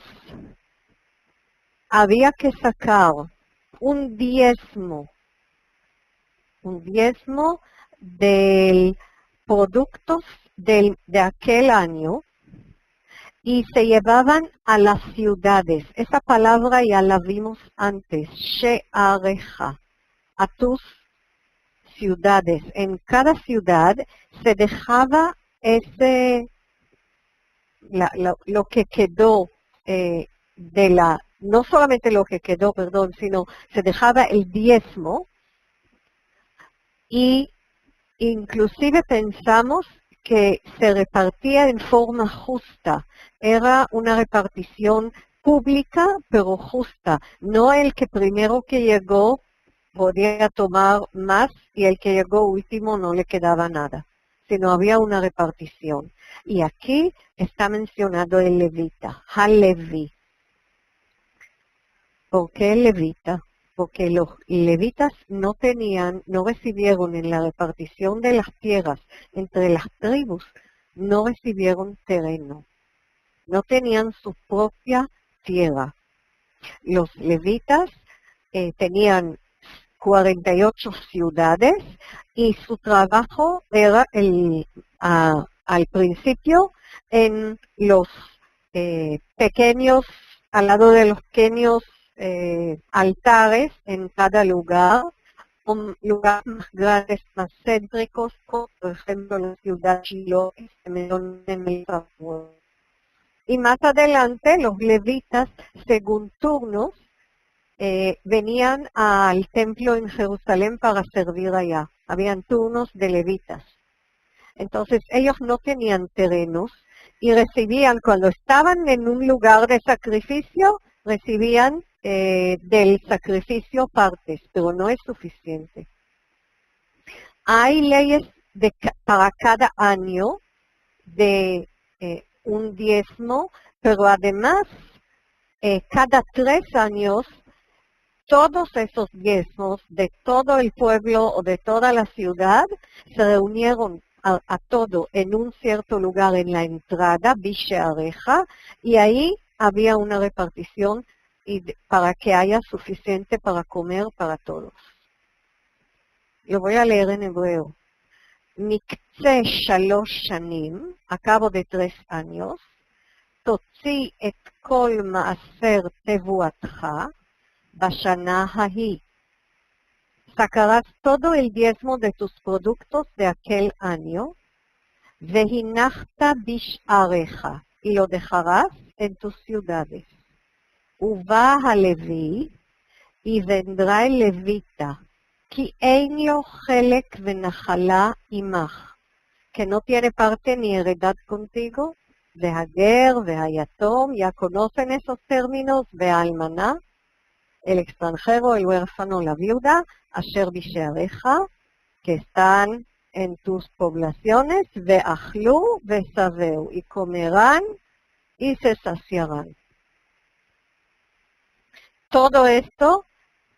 había que sacar un diezmo del productos de aquel año y se llevaban a las ciudades. Esa palabra ya la vimos antes, she'areja, a tus ciudades. En cada ciudad se dejaba lo que quedó no solamente lo que quedó, perdón, sino se dejaba el diezmo y inclusive pensamos que se repartía en forma justa. Era una repartición pública, pero justa. No el que primero que llegó podía tomar más y el que llegó último no le quedaba nada, sino había una repartición. Y aquí está mencionado el levita, Halevi. ¿Por qué el levita? Porque los levitas no recibieron en la repartición de las tierras entre las tribus, no recibieron terreno. No tenían su propia tierra. Los levitas tenían 48 ciudades y su trabajo era al principio en los pequeños, al lado de los pequeños altares en cada lugar, un lugar más grandes, más céntricos, como por ejemplo la ciudad de Shiloh, y más adelante los levitas, según turnos, venían al templo en Jerusalén para servir allá. Habían turnos de levitas. Entonces ellos no tenían terrenos y recibían, cuando estaban en un lugar de sacrificio, recibían del sacrificio partes, pero no es suficiente. Hay leyes para cada año de un diezmo, pero además cada 3 años todos esos diezmos de todo el pueblo o de toda la ciudad se reunieron a todo en un cierto lugar en la entrada, Bisheareja, y ahí había una repartición para que haya suficiente para comer para todos. Lo voy a leer en hebreo. Mikce shalosh shanim, a cabo de 3 años, totzi et kol maaser tevuatcha, bashana hahi. Sacarás todo el diezmo de tus productos de aquel año, vehinachta bishareja, y lo dejarás en tus ciudades. Uva halevi, y vendrá el levita, ki ein lo chelek venachala imach, que no tiene parte ni heredad contigo, vehager, vehayatom, ya conocen esos términos, vealmaná, el extranjero, el huérfano, la viuda, asher bisheareja, que están en tus poblaciones, veachlu, vesaveu, y comerán y se saciarán. Todo esto,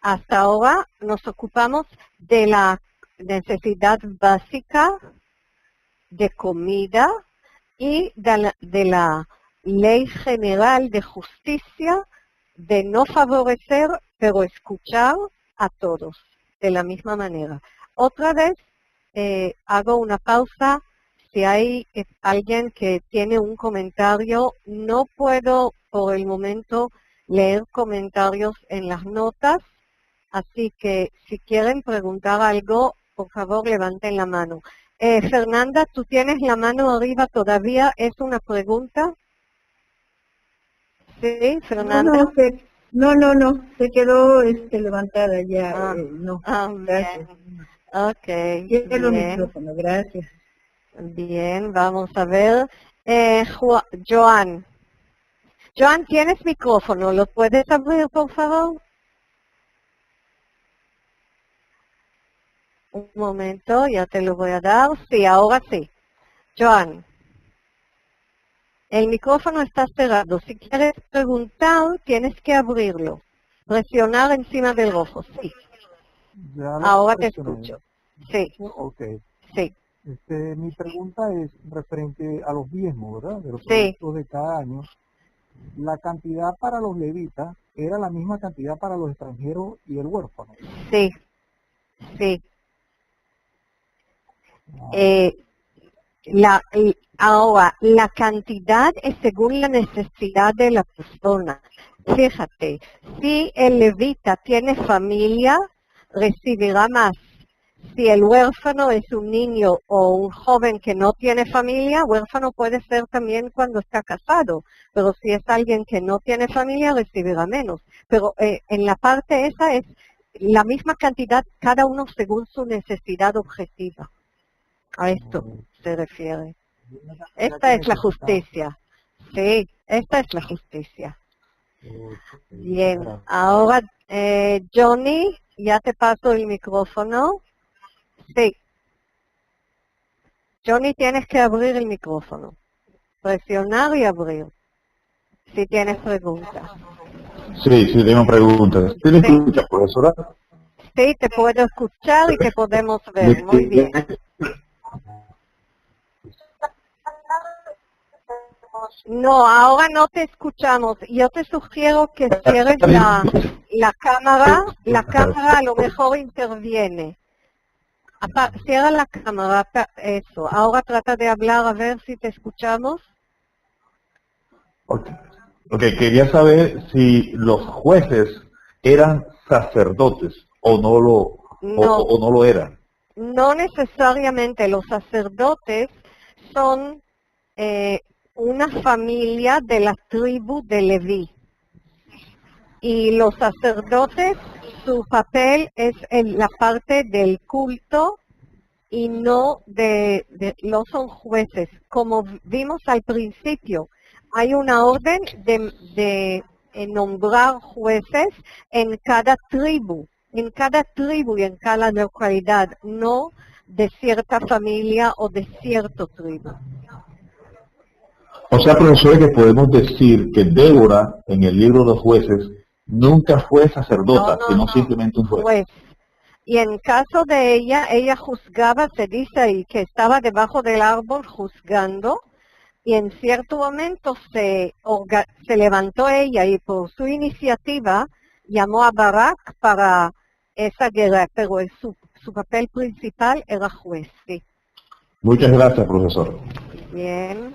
hasta ahora, nos ocupamos de la necesidad básica de comida y de la ley general de justicia de no favorecer, pero escuchar a todos de la misma manera. Otra vez hago una pausa. Si hay alguien que tiene un comentario, no puedo por el momento leer comentarios en las notas, así que si quieren preguntar algo, por favor levanten la mano. Fernanda, ¿tú tienes la mano arriba todavía? ¿Es una pregunta? Sí, Fernanda. No, se quedó levantada ya. No, gracias. Bien. Ok, Quiero el micrófono, gracias. Bien, vamos a ver. Joan, ¿tienes micrófono? ¿Lo puedes abrir, por favor? Un momento, ya te lo voy a dar. Sí, ahora sí. Joan, el micrófono está cerrado. Si quieres preguntar, tienes que abrirlo. Presionar encima del rojo, sí. Ya lo Ahora te presioné. escucho. Sí, Ok. sí, Mi pregunta es referente a los diezmos, ¿verdad? De los Sí. productos de cada año. La cantidad para los levitas era la misma cantidad para los extranjeros y el huérfano. sí, sí. Ahora, la cantidad es según la necesidad de la persona. Fíjate, si el levita tiene familia, recibirá más. Si el huérfano es un niño o un joven que no tiene familia, huérfano puede ser también cuando está casado, pero si es alguien que no tiene familia, recibirá menos. Pero en la parte esa es la misma cantidad, cada uno según su necesidad objetiva. A esto se refiere. Esta es la justicia. Sí, esta es la justicia. Bien, ahora Johnny, ya te paso el micrófono. Sí. Johnny, tienes que abrir el micrófono. Presionar y abrir. Si tienes preguntas. Sí, tengo preguntas. ¿Tiene Sí. escucha, profesora? Sí, te puedo escuchar y te podemos ver. Muy bien. No, ahora no te escuchamos. Yo te sugiero que cierres la cámara. La cámara a lo mejor interviene. Cierra la cámara, eso. Ahora trata de hablar a ver si te escuchamos. Ok, quería saber si los jueces eran sacerdotes o no lo eran. No necesariamente. Los sacerdotes son una familia de la tribu de Leví. Y los sacerdotes, su papel es en la parte del culto y no no son jueces. Como vimos al principio, hay una orden de nombrar jueces en cada tribu y en cada localidad, no de cierta familia o de cierto tribu. O sea, profesor, que podemos decir que Débora, en el libro de los jueces, nunca fue sacerdota, sino simplemente un juez. Y en caso de ella juzgaba, se dice ahí que estaba debajo del árbol juzgando, y en cierto momento se levantó ella y por su iniciativa llamó a Barak para esa guerra, pero su papel principal era juez, sí. Muchas gracias, profesor. Bien.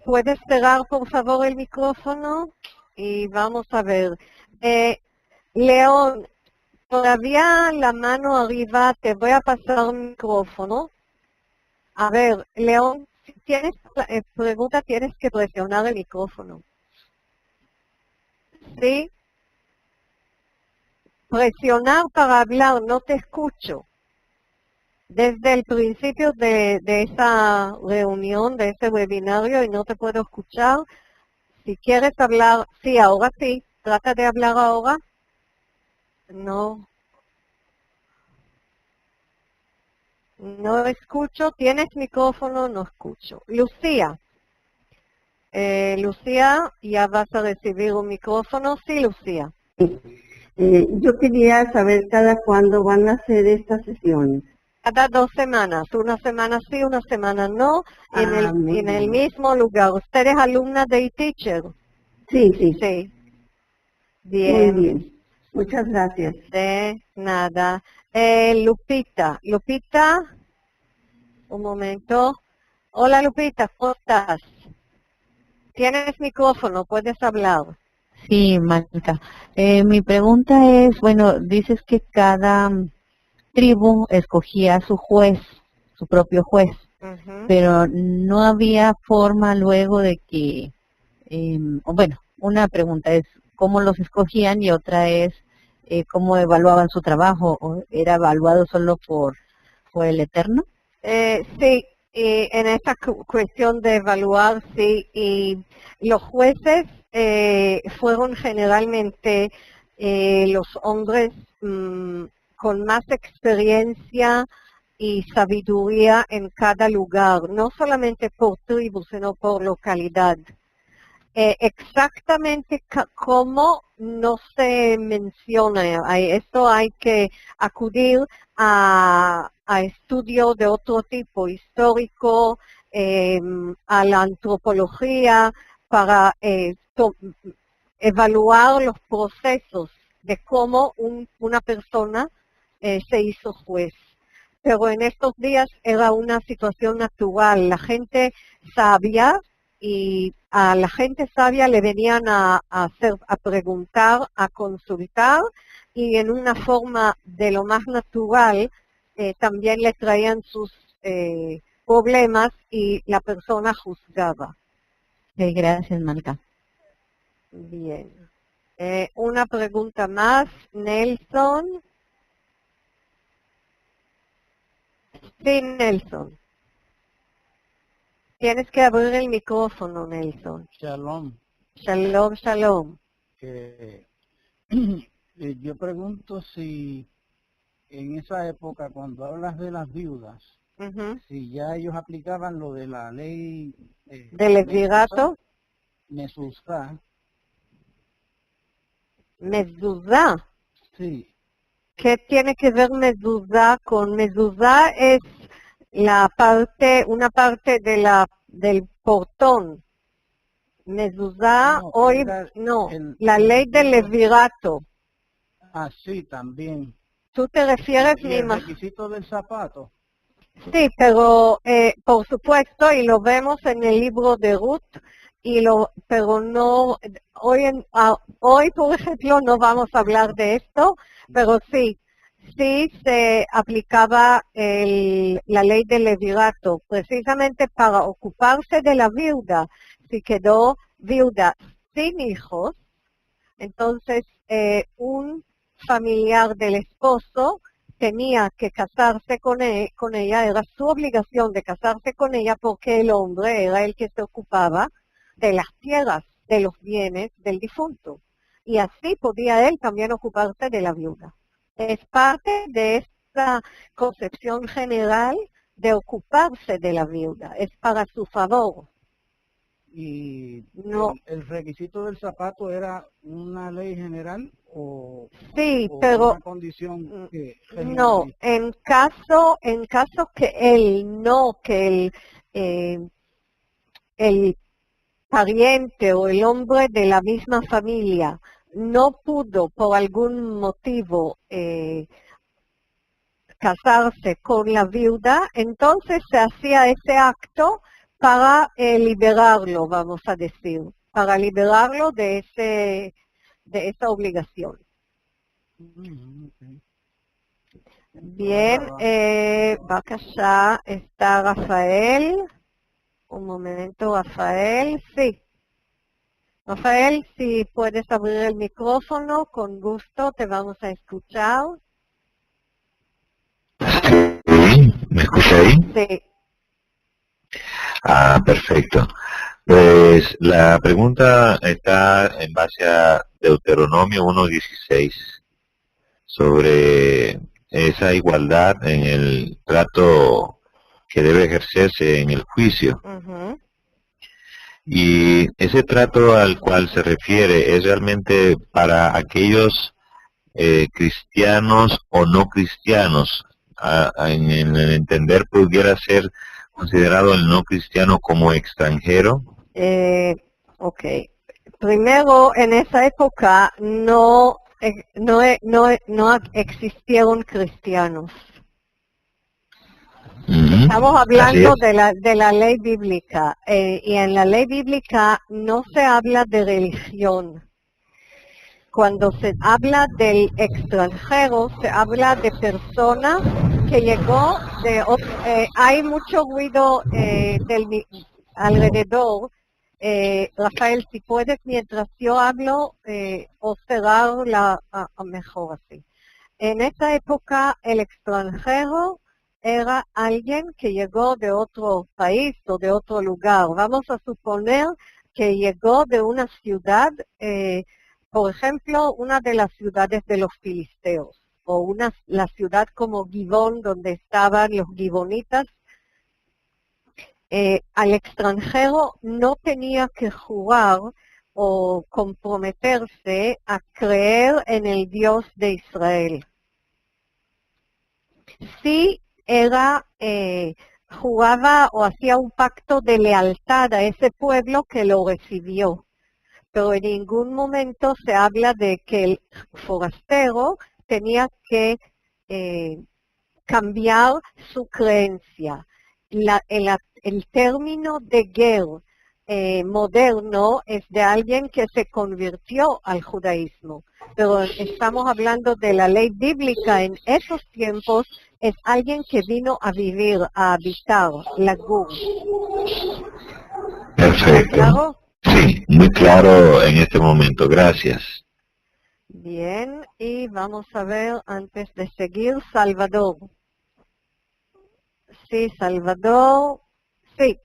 ¿Puedes cerrar, por favor, el micrófono? Y vamos a ver. León, todavía la mano arriba, te voy a pasar un micrófono. A ver, León, si tienes pregunta, tienes que presionar el micrófono. ¿Sí? Presionar para hablar, no te escucho. Desde el principio de esa reunión, de ese webinario, y no te puedo escuchar. Si quieres hablar, sí, ahora sí. Trata de hablar ahora. No. No escucho. ¿Tienes micrófono? No escucho. Lucía. Lucía, ya vas a recibir un micrófono. Sí, Lucía. Yo quería saber cada cuándo van a hacer estas sesiones. Cada 2 semanas. Una semana sí, una semana no. En el mismo lugar. ¿Usted es alumna de eTeacher? Sí. Sí. Bien. Muy bien. Muchas gracias. De nada. Lupita. Lupita, un momento. Hola Lupita, ¿cómo estás? Tienes micrófono, puedes hablar. Sí, Magda. Mi pregunta es, bueno, dices que cada tribu escogía su juez, su propio juez, pero no había forma luego de que, bueno, una pregunta es cómo los escogían y otra es cómo evaluaban su trabajo, o era evaluado solo por el Eterno. Sí, en esa cuestión de evaluar, sí, y los jueces fueron generalmente los hombres con más experiencia y sabiduría en cada lugar, no solamente por tribu, sino por localidad. Exactamente cómo no se menciona, esto hay que acudir a estudios de otro tipo, histórico, a la antropología, para evaluar los procesos de cómo una persona se hizo juez. Pero en estos días era una situación natural, la gente sabia, y a la gente sabia le venían a preguntar, a consultar, y en una forma de lo más natural también le traían sus problemas y la persona juzgaba. Sí, gracias, Malca. Bien. Una pregunta más, Nelson. Sí, Nelson. Tienes que abrir el micrófono, Nelson. Shalom. Shalom, shalom. Yo pregunto si en esa época, cuando hablas de las viudas, si ya ellos aplicaban lo de la ley ¿De Levirato? Mezuzá. Mezuzá. Sí. ¿Qué tiene que ver mezuzá con mezuzá? Es una parte del portón. Mezuzá, la ley del levirato. Ah, sí, también. ¿Tú te refieres, ¿Y el requisito del zapato? Sí, pero por supuesto, y lo vemos en el libro de Ruth, pero no, hoy, por ejemplo, no vamos a hablar de esto, pero sí se aplicaba la ley del levirato, precisamente para ocuparse de la viuda. Si quedó viuda sin hijos, entonces un familiar del esposo tenía que casarse con ella, era su obligación de casarse con ella porque el hombre era el que se ocupaba de las tierras, de los bienes del difunto. Y así podía él también ocuparse de la viuda. Es parte de esta concepción general de ocuparse de la viuda, es para su favor. ¿Y no, el requisito del zapato era una ley general o, sí, o pero una condición que no, en caso que el pariente o el hombre de la misma familia no pudo por algún motivo casarse con la viuda, entonces se hacía ese acto para liberarlo, vamos a decir, para liberarlo de esa obligación. Bien, acá está Rafael. Un momento, Rafael, sí. Rafael, si puedes abrir el micrófono, con gusto te vamos a escuchar. Sí, ¿me escucha ahí? Sí. Ah, perfecto. Pues la pregunta está en base a Deuteronomio 1:16 sobre esa igualdad en el trato que debe ejercerse en el juicio. Y ese trato al cual se refiere es realmente para aquellos cristianos o no cristianos. En el entender, pudiera ser considerado el no cristiano como extranjero. Ok. Primero, en esa época no existieron cristianos. Estamos hablando de la ley bíblica, y en la ley bíblica no se habla de religión. Cuando se habla del extranjero, se habla de persona que llegó hay mucho ruido alrededor. Rafael, si puedes, mientras yo hablo, o cerrar mejor así. En esa época, el extranjero era alguien que llegó de otro país o de otro lugar. Vamos a suponer que llegó de una ciudad, por ejemplo, una de las ciudades de los filisteos, o la ciudad como Gibón, donde estaban los gibonitas, al extranjero no tenía que jugar o comprometerse a creer en el Dios de Israel. Sí jugaba o hacía un pacto de lealtad a ese pueblo que lo recibió, pero en ningún momento se habla de que el forastero tenía que cambiar su creencia. El término de ger moderno es de alguien que se convirtió al judaísmo, pero estamos hablando de la ley bíblica en esos tiempos, es alguien que vino a vivir, a habitar la Gur. Perfecto. ¿Claro? Sí, muy claro en este momento, gracias. Bien, y vamos a ver, antes de seguir, Salvador. Sí, Salvador, sí.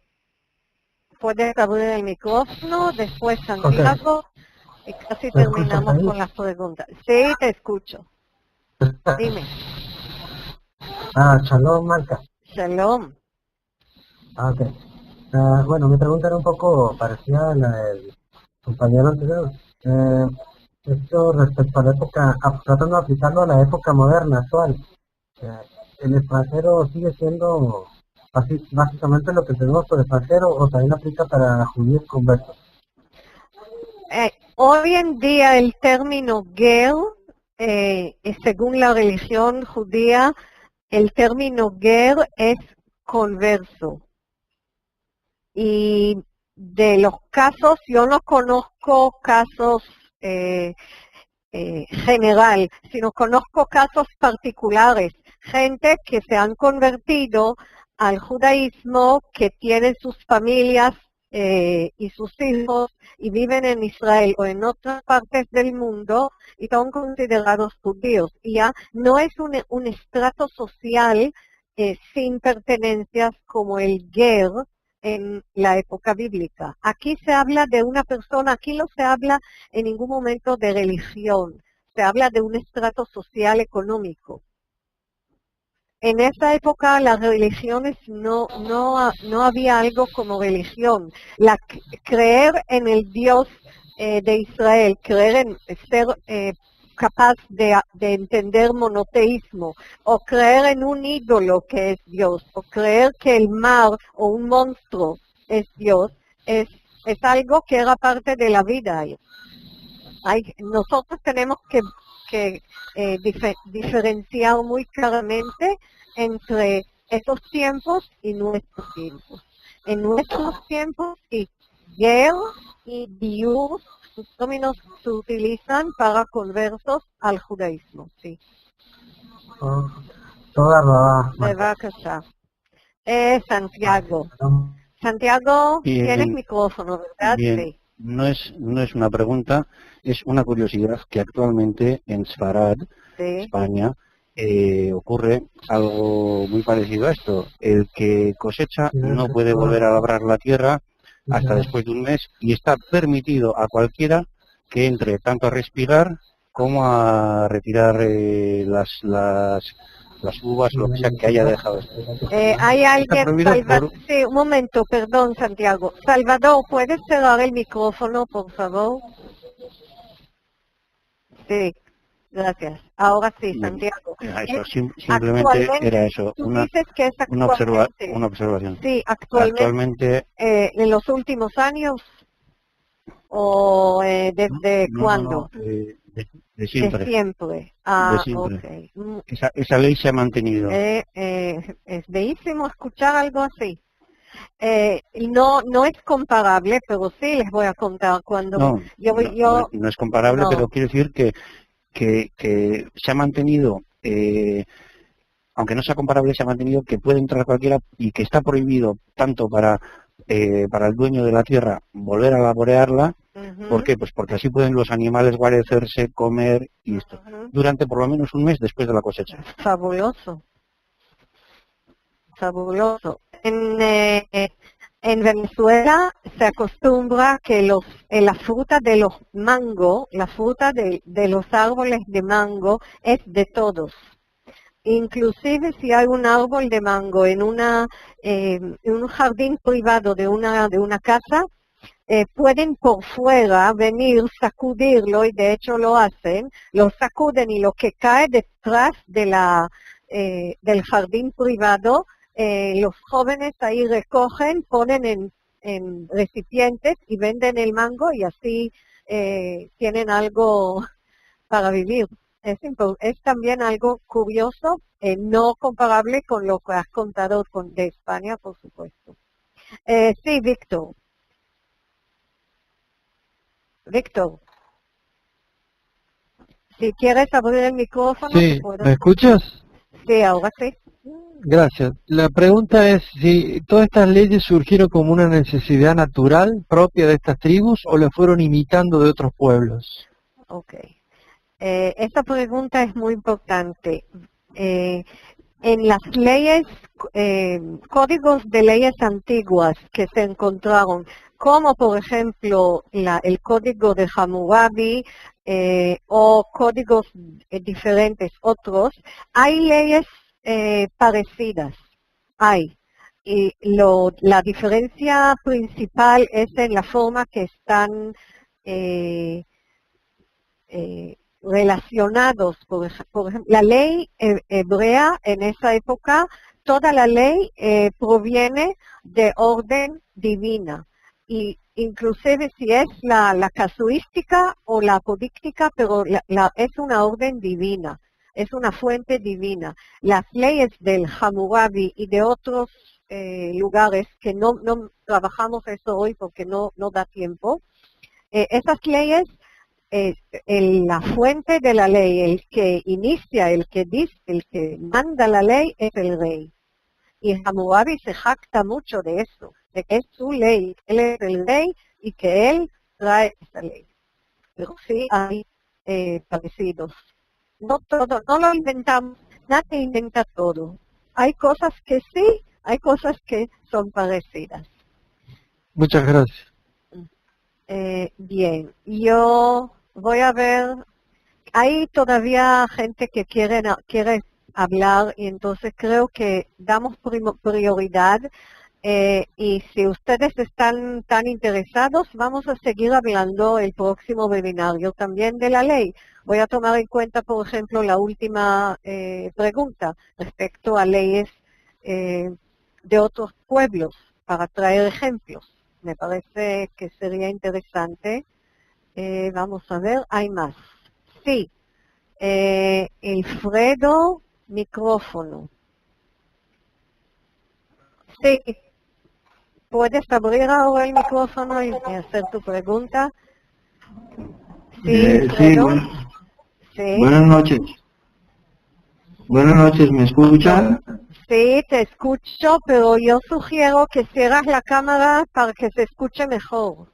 Puedes abrir el micrófono, después Santiago, y casi terminamos con las preguntas. Sí, te escucho. Dime. Shalom, Marca. Shalom. Ok. Bueno, mi pregunta era un poco parecida a la del compañero anterior. Esto respecto a la época, tratando de aplicarlo a la época moderna, actual. ¿El extranjero sigue siendo básicamente lo que tenemos por extranjero o también aplica para judíos conversos? Hoy en día el término ger, según la religión judía, el término ger es converso. Y de los casos, yo no conozco casos general, sino conozco casos particulares. Gente que se han convertido al judaísmo, que tienen sus familias y sus hijos y viven en Israel o en otras partes del mundo y son considerados judíos. Y ya no es un estrato social sin pertenencias como el ger en la época bíblica. Aquí se habla de una persona, aquí no se habla en ningún momento de religión, se habla de un estrato social económico. En esa época las religiones no había algo como religión. Creer en el Dios de Israel, creer en ser capaz de entender monoteísmo, o creer en un ídolo que es Dios, o creer que el mar o un monstruo es Dios, es algo que era parte de la vida. Nosotros tenemos que diferenciar muy claramente entre esos tiempos y nuestros tiempos. En nuestros tiempos, sí, ger y diur, sus términos se utilizan para conversos al judaísmo, sí. Toda la... Bevakasha. Santiago. Santiago, tienes micrófono, ¿verdad? Bien. Sí. No es una pregunta, es una curiosidad que actualmente en Sfarad, España, ocurre algo muy parecido a esto. El que cosecha no puede volver a labrar la tierra hasta después de un mes y está permitido a cualquiera que entre tanto a respirar como a retirar las uvas, lo que sea que haya dejado. Hay alguien, sí, un momento, perdón, Santiago. Salvador, ¿puedes cerrar el micrófono, por favor? Sí, gracias. Ahora sí, Santiago. Eso, simplemente era eso, una observación. Sí, actualmente ¿en los últimos años o desde cuándo? De siempre. De siempre. De siempre. Okay. Esa ley se ha mantenido. Es bellísimo escuchar algo así. No es comparable, pero sí les voy a contar cuando no es comparable, pero quiero decir que se ha mantenido, aunque no sea comparable, se ha mantenido que puede entrar cualquiera y que está prohibido tanto para el dueño de la tierra volver a laborearla. ¿Por qué? Pues porque así pueden los animales guarecerse, comer y esto. Durante por lo menos un mes después de la cosecha. Fabuloso. Fabuloso. En Venezuela se acostumbra que la fruta de los mango, la fruta de los árboles de mango es de todos. Inclusive si hay un árbol de mango en un jardín privado de una casa, pueden por fuera venir, sacudirlo, y de hecho lo hacen, lo sacuden y lo que cae detrás del jardín privado, los jóvenes ahí recogen, ponen en recipientes y venden el mango y así tienen algo para vivir. Es también algo curioso, no comparable con lo que has contado de España, por supuesto. Sí, Víctor. Víctor, si quieres abrir el micrófono... Sí, ¿me escuchas? Sí, ahora sí. Gracias. La pregunta es si todas estas leyes surgieron como una necesidad natural propia de estas tribus o las fueron imitando de otros pueblos. Ok. Esta pregunta es muy importante. En las leyes, códigos de leyes antiguas que se encontraron, como por ejemplo el código de Hammurabi o códigos diferentes otros, hay leyes parecidas. Y la diferencia principal es en la forma que están relacionados. Por ejemplo, la ley hebrea en esa época, toda la ley proviene de orden divina. Y inclusive si es la casuística o la apodíctica, pero es una orden divina, es una fuente divina. Las leyes del Hammurabi y de otros lugares que no trabajamos eso hoy porque no da tiempo, esas leyes, la fuente de la ley, el que inicia, el que dice, el que manda la ley es el rey. Y Hammurabi se jacta mucho de eso, de que es su ley, él es el rey y que él trae esa ley. Pero sí hay parecidos. No todo, no lo inventamos, nadie inventa todo. Hay cosas que sí, hay cosas que son parecidas. Muchas gracias. Bien, yo voy a ver, hay todavía gente que quiere hablar y entonces creo que damos prioridad y si ustedes están tan interesados, vamos a seguir hablando el próximo webinario también de la ley. Voy a tomar en cuenta, por ejemplo, la última pregunta respecto a leyes de otros pueblos para traer ejemplos. Me parece que sería interesante. Vamos a ver, hay más. Sí, Alfredo, micrófono. Sí, puedes abrir ahora el micrófono y hacer tu pregunta. Sí, Alfredo. Sí. Buenas noches. Buenas noches, ¿me escuchan? Sí, te escucho, pero yo sugiero que cierres la cámara para que se escuche mejor.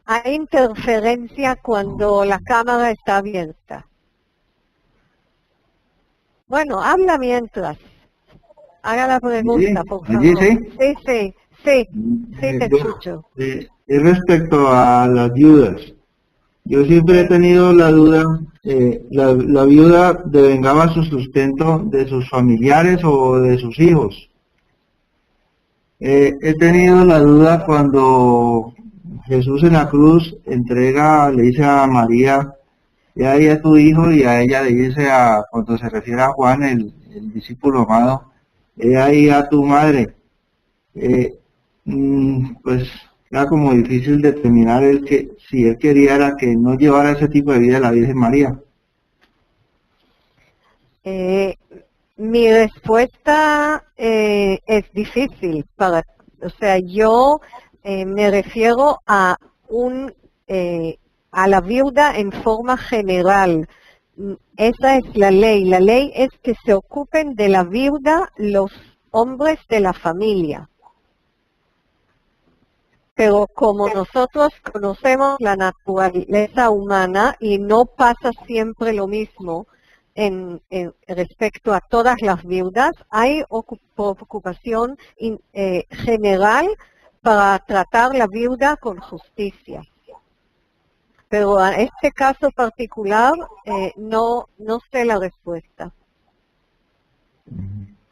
Hay interferencia cuando la cámara está abierta. Bueno, habla mientras. Haga la pregunta, por favor. Sí, te escucho. Y respecto a las viudas, yo siempre he tenido la duda, la viuda devengaba su sustento de sus familiares o de sus hijos. He tenido la duda cuando Jesús en la cruz le dice a María, y ahí a tu hijo, y a ella le dice, cuando se refiere a Juan, el discípulo amado, ahí a tu madre. Pues era como difícil determinar si él quería era que no llevara ese tipo de vida la Virgen María. Mi respuesta es difícil. Yo me refiero a la viuda en forma general. Esa es la ley. La ley es que se ocupen de la viuda los hombres de la familia. Pero como nosotros conocemos la naturaleza humana y no pasa siempre lo mismo, respecto a todas las viudas, hay preocupación general para tratar la viuda con justicia. Pero a este caso particular no sé la respuesta.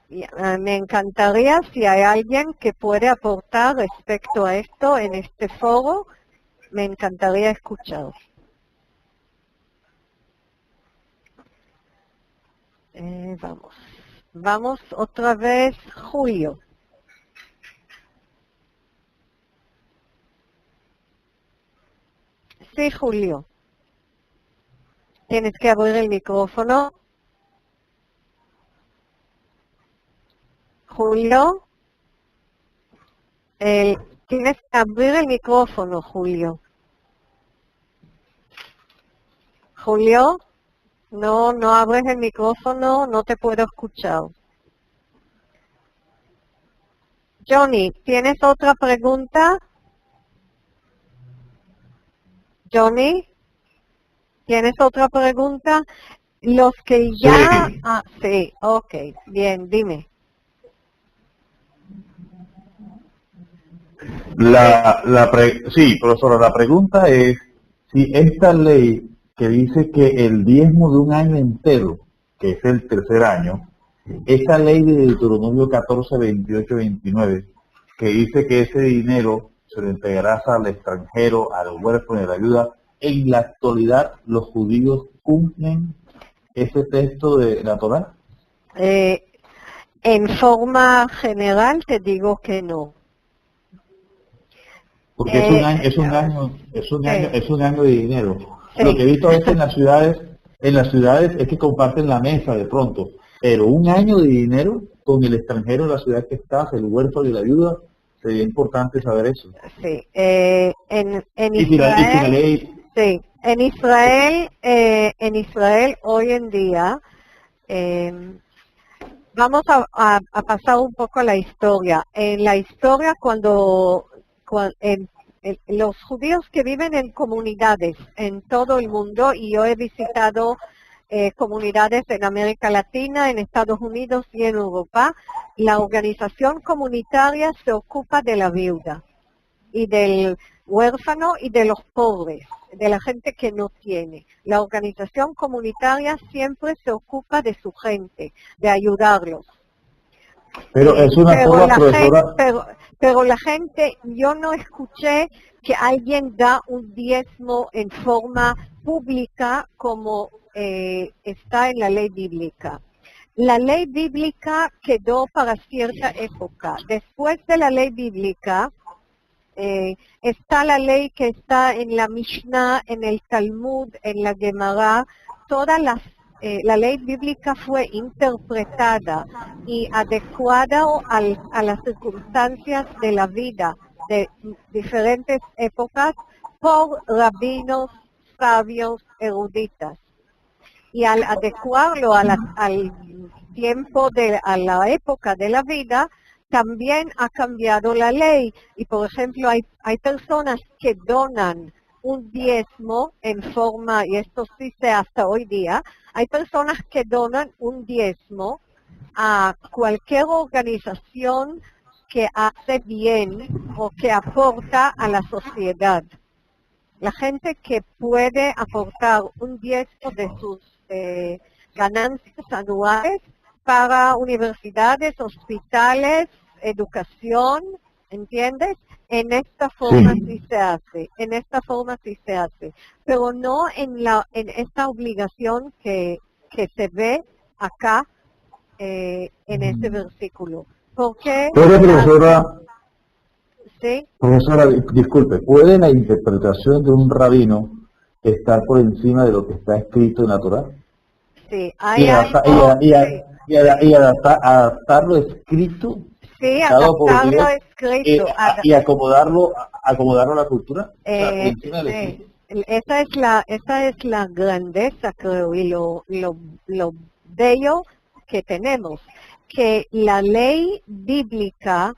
Me encantaría si hay alguien que puede aportar respecto a esto en este foro, me encantaría escuchar. Vamos otra vez, Julio. Sí, Julio. Tienes que abrir el micrófono. Julio. Tienes que abrir el micrófono, Julio. Julio. No abres el micrófono, no te puedo escuchar. Johnny, ¿tienes otra pregunta? Johnny, ¿tienes otra pregunta? Los que ya... Sí. Sí, ok, bien, dime. Sí, profesora, la pregunta es si esta ley que dice que el diezmo de un año entero, que es el tercer año, esa ley de Deuteronomio 14, 28, 29, que dice que ese dinero se lo entregarás al extranjero, al huérfano y a la viuda, en la actualidad los judíos cumplen ese texto de la Torá. En forma general te digo que no. Porque es un año de dinero. Sí. Lo que he visto a veces en las ciudades es que comparten la mesa de pronto, pero un año de dinero con el extranjero en la ciudad que estás, el huérfano y la viuda, sería importante saber eso. Sí, en Israel hoy en día, vamos a pasar un poco a la historia. En la historia los judíos que viven en comunidades en todo el mundo, y yo he visitado comunidades en América Latina, en Estados Unidos y en Europa, la organización comunitaria se ocupa de la viuda y del huérfano y de los pobres, de la gente que no tiene. La organización comunitaria siempre se ocupa de su gente, de ayudarlos. Pero es una forma, profesora... Pero la gente, yo no escuché que alguien da un diezmo en forma pública como está en la ley bíblica. La ley bíblica quedó para cierta época. Después de la ley bíblica, está la ley que está en la Mishnah, en el Talmud, en la Gemara. La ley bíblica fue interpretada y adecuada a las circunstancias de la vida de diferentes épocas por rabinos, sabios, eruditas. Y al adecuarlo al tiempo, a la época de la vida, también ha cambiado la ley. Y por ejemplo, hay personas que donan un diezmo en forma, y esto sí se hace hasta hoy día, hay personas que donan un diezmo a cualquier organización que hace bien o que aporta a la sociedad. La gente que puede aportar un diezmo de sus ganancias anuales para universidades, hospitales, educación, ¿entiendes? En esta forma sí se hace, pero no en esta obligación que se ve acá en este versículo. Porque profesora, disculpe, ¿puede la interpretación de un rabino estar por encima de lo que está escrito en la Torá? Sí, y adaptar lo escrito. Sí, adaptarlo escrito. Y acomodarlo a la cultura. Esa es la grandeza, creo, y lo bello que tenemos, que la ley bíblica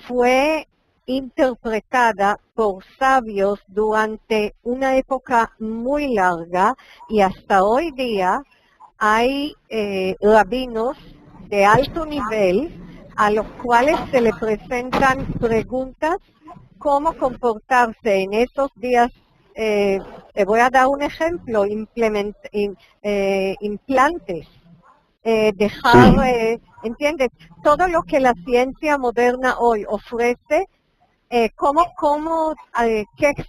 fue interpretada por sabios durante una época muy larga y hasta hoy día hay rabinos de alto nivel a los cuales se le presentan preguntas cómo comportarse en esos días. Te voy a dar un ejemplo, implantes, ¿entiendes? Todo lo que la ciencia moderna hoy ofrece, ¿qué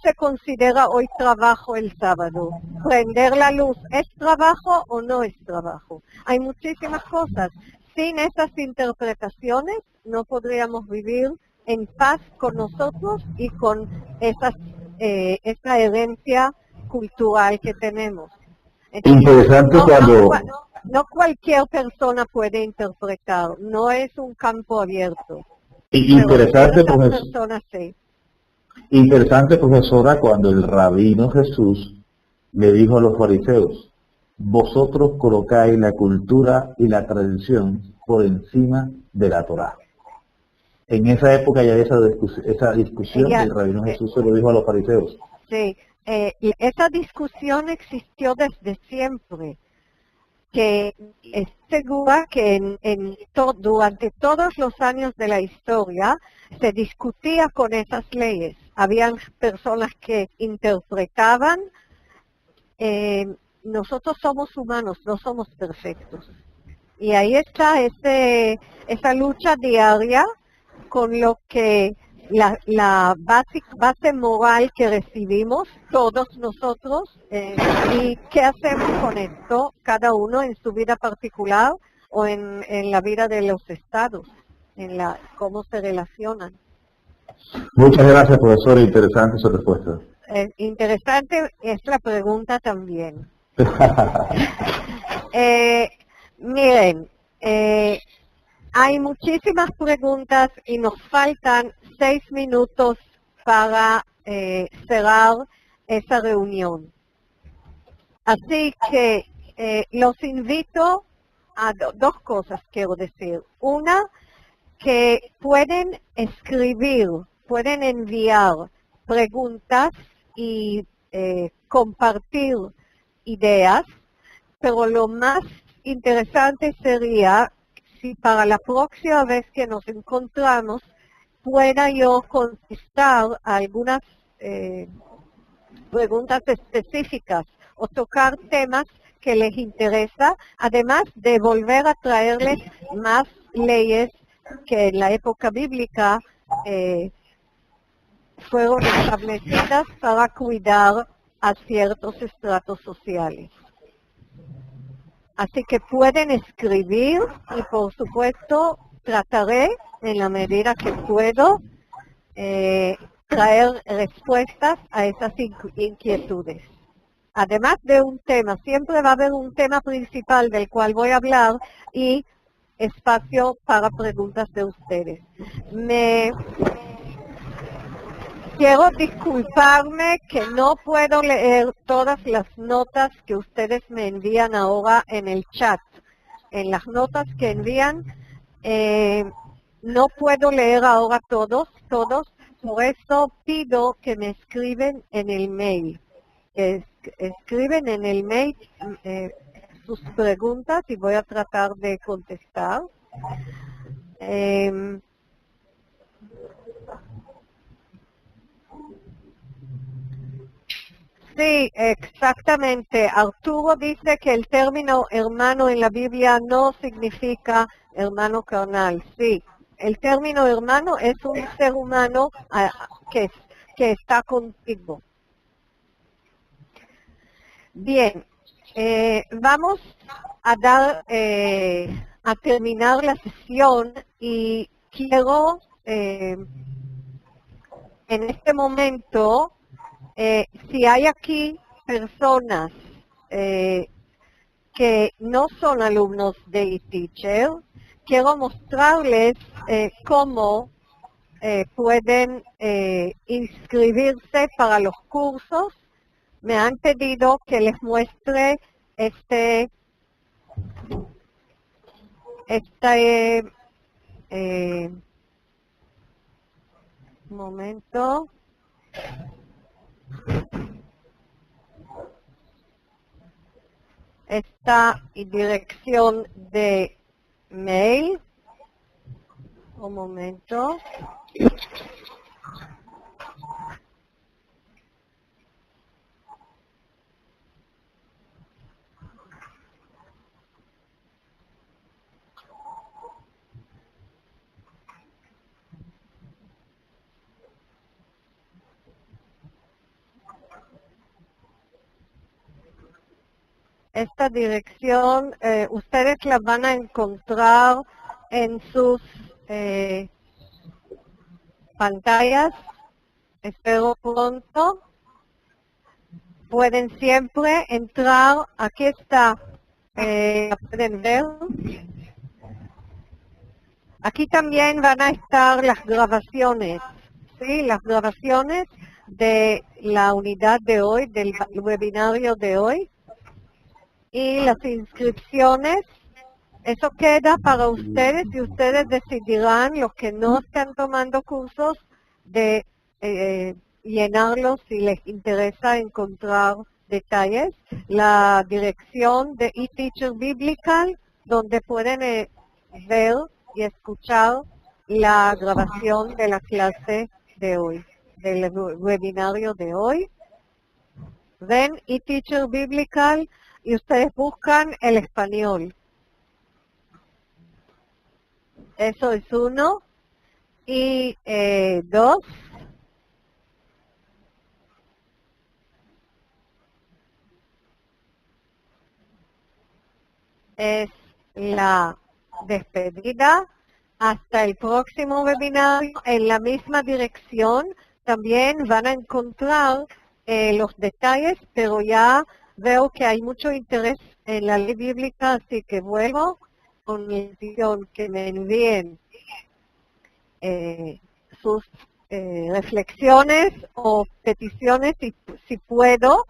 se considera hoy trabajo el sábado? ¿Prender la luz es trabajo o no es trabajo? Hay muchísimas cosas. Sin esas interpretaciones no podríamos vivir en paz con nosotros y con esa herencia cultural que tenemos. Entonces, Interesante cuando... no cualquier persona puede interpretar, no es un campo abierto. Interesante, Sí. Interesante, profesora, cuando el rabino Jesús le dijo a los fariseos: vosotros colocáis la cultura y la tradición por encima de la Torá. En esa época ya había esa discusión, y el rabino Jesús se lo dijo a los fariseos. Sí, esa discusión existió desde siempre, que es segura que durante todos los años de la historia se discutía con esas leyes. Habían personas que interpretaban, nosotros somos humanos, no somos perfectos. Y ahí está esa lucha diaria con lo que la base moral que recibimos todos nosotros, y qué hacemos con esto, cada uno en su vida particular o en la vida de los estados, cómo se relacionan. Muchas gracias, profesor, interesante su respuesta. Interesante es la pregunta también. Miren, hay muchísimas preguntas y nos faltan 6 minutos para cerrar esa reunión. Así que los invito a dos cosas, quiero decir. Una, que pueden escribir, pueden enviar preguntas y compartir ideas, pero lo más interesante sería si para la próxima vez que nos encontramos pueda yo contestar algunas preguntas específicas o tocar temas que les interesa, además de volver a traerles más leyes que en la época bíblica fueron establecidas para cuidar a ciertos estratos sociales. Así que pueden escribir y por supuesto trataré en la medida que puedo traer respuestas a esas inquietudes. Además de un tema, siempre va a haber un tema principal del cual voy a hablar y espacio para preguntas de ustedes. Quiero disculparme que no puedo leer todas las notas que ustedes me envían ahora en el chat. En las notas que envían, no puedo leer ahora todos, por eso pido que me escriben en el mail. Escriben en el mail sus preguntas y voy a tratar de contestar. Sí, exactamente. Arturo dice que el término hermano en la Biblia no significa hermano carnal. Sí, el término hermano es un ser humano que está contigo. Bien, vamos a terminar la sesión y quiero en este momento, si hay aquí personas que no son alumnos de eTeacher, quiero mostrarles cómo pueden inscribirse para los cursos. Me han pedido que les muestre este Un momento. Esta dirección de mail. Un momento. Esta dirección, ustedes la van a encontrar en sus pantallas. Espero pronto. Pueden siempre entrar. Aquí está. Pueden ver. Aquí también van a estar las grabaciones. Sí, las grabaciones de la unidad de hoy, del webinario de hoy. Y las inscripciones, eso queda para ustedes y ustedes decidirán, los que no están tomando cursos, de llenarlos si les interesa encontrar detalles. La dirección de eTeacher Biblical, donde pueden ver y escuchar la grabación de la clase de hoy, del webinario de hoy. Ven eTeacher Biblical y ustedes buscan el español. Eso es uno. Y dos. Es la despedida. Hasta el próximo webinario en la misma dirección. También van a encontrar los detalles, pero ya veo que hay mucho interés en la ley bíblica, así que vuelvo con la intención que me envíen sus reflexiones o peticiones, y si puedo,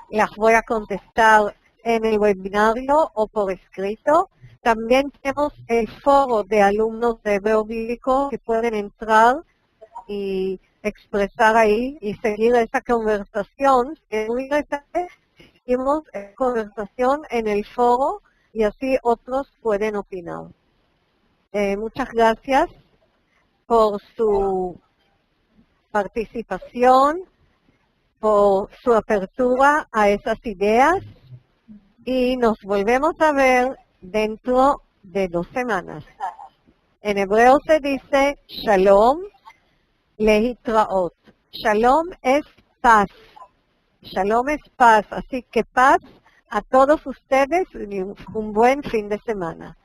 las voy a contestar en el webinario o por escrito. También tenemos el foro de alumnos de Hebreo Bíblico que pueden entrar y expresar ahí y seguir esa conversación. Es muy interesante. Seguimos conversación en el foro y así otros pueden opinar. Muchas gracias por su participación, por su apertura a esas ideas y nos volvemos a ver dentro de 2 semanas. En hebreo se dice Shalom Lehitraot. Shalom es paz. Shalom es paz, así que paz a todos ustedes y un buen fin de semana.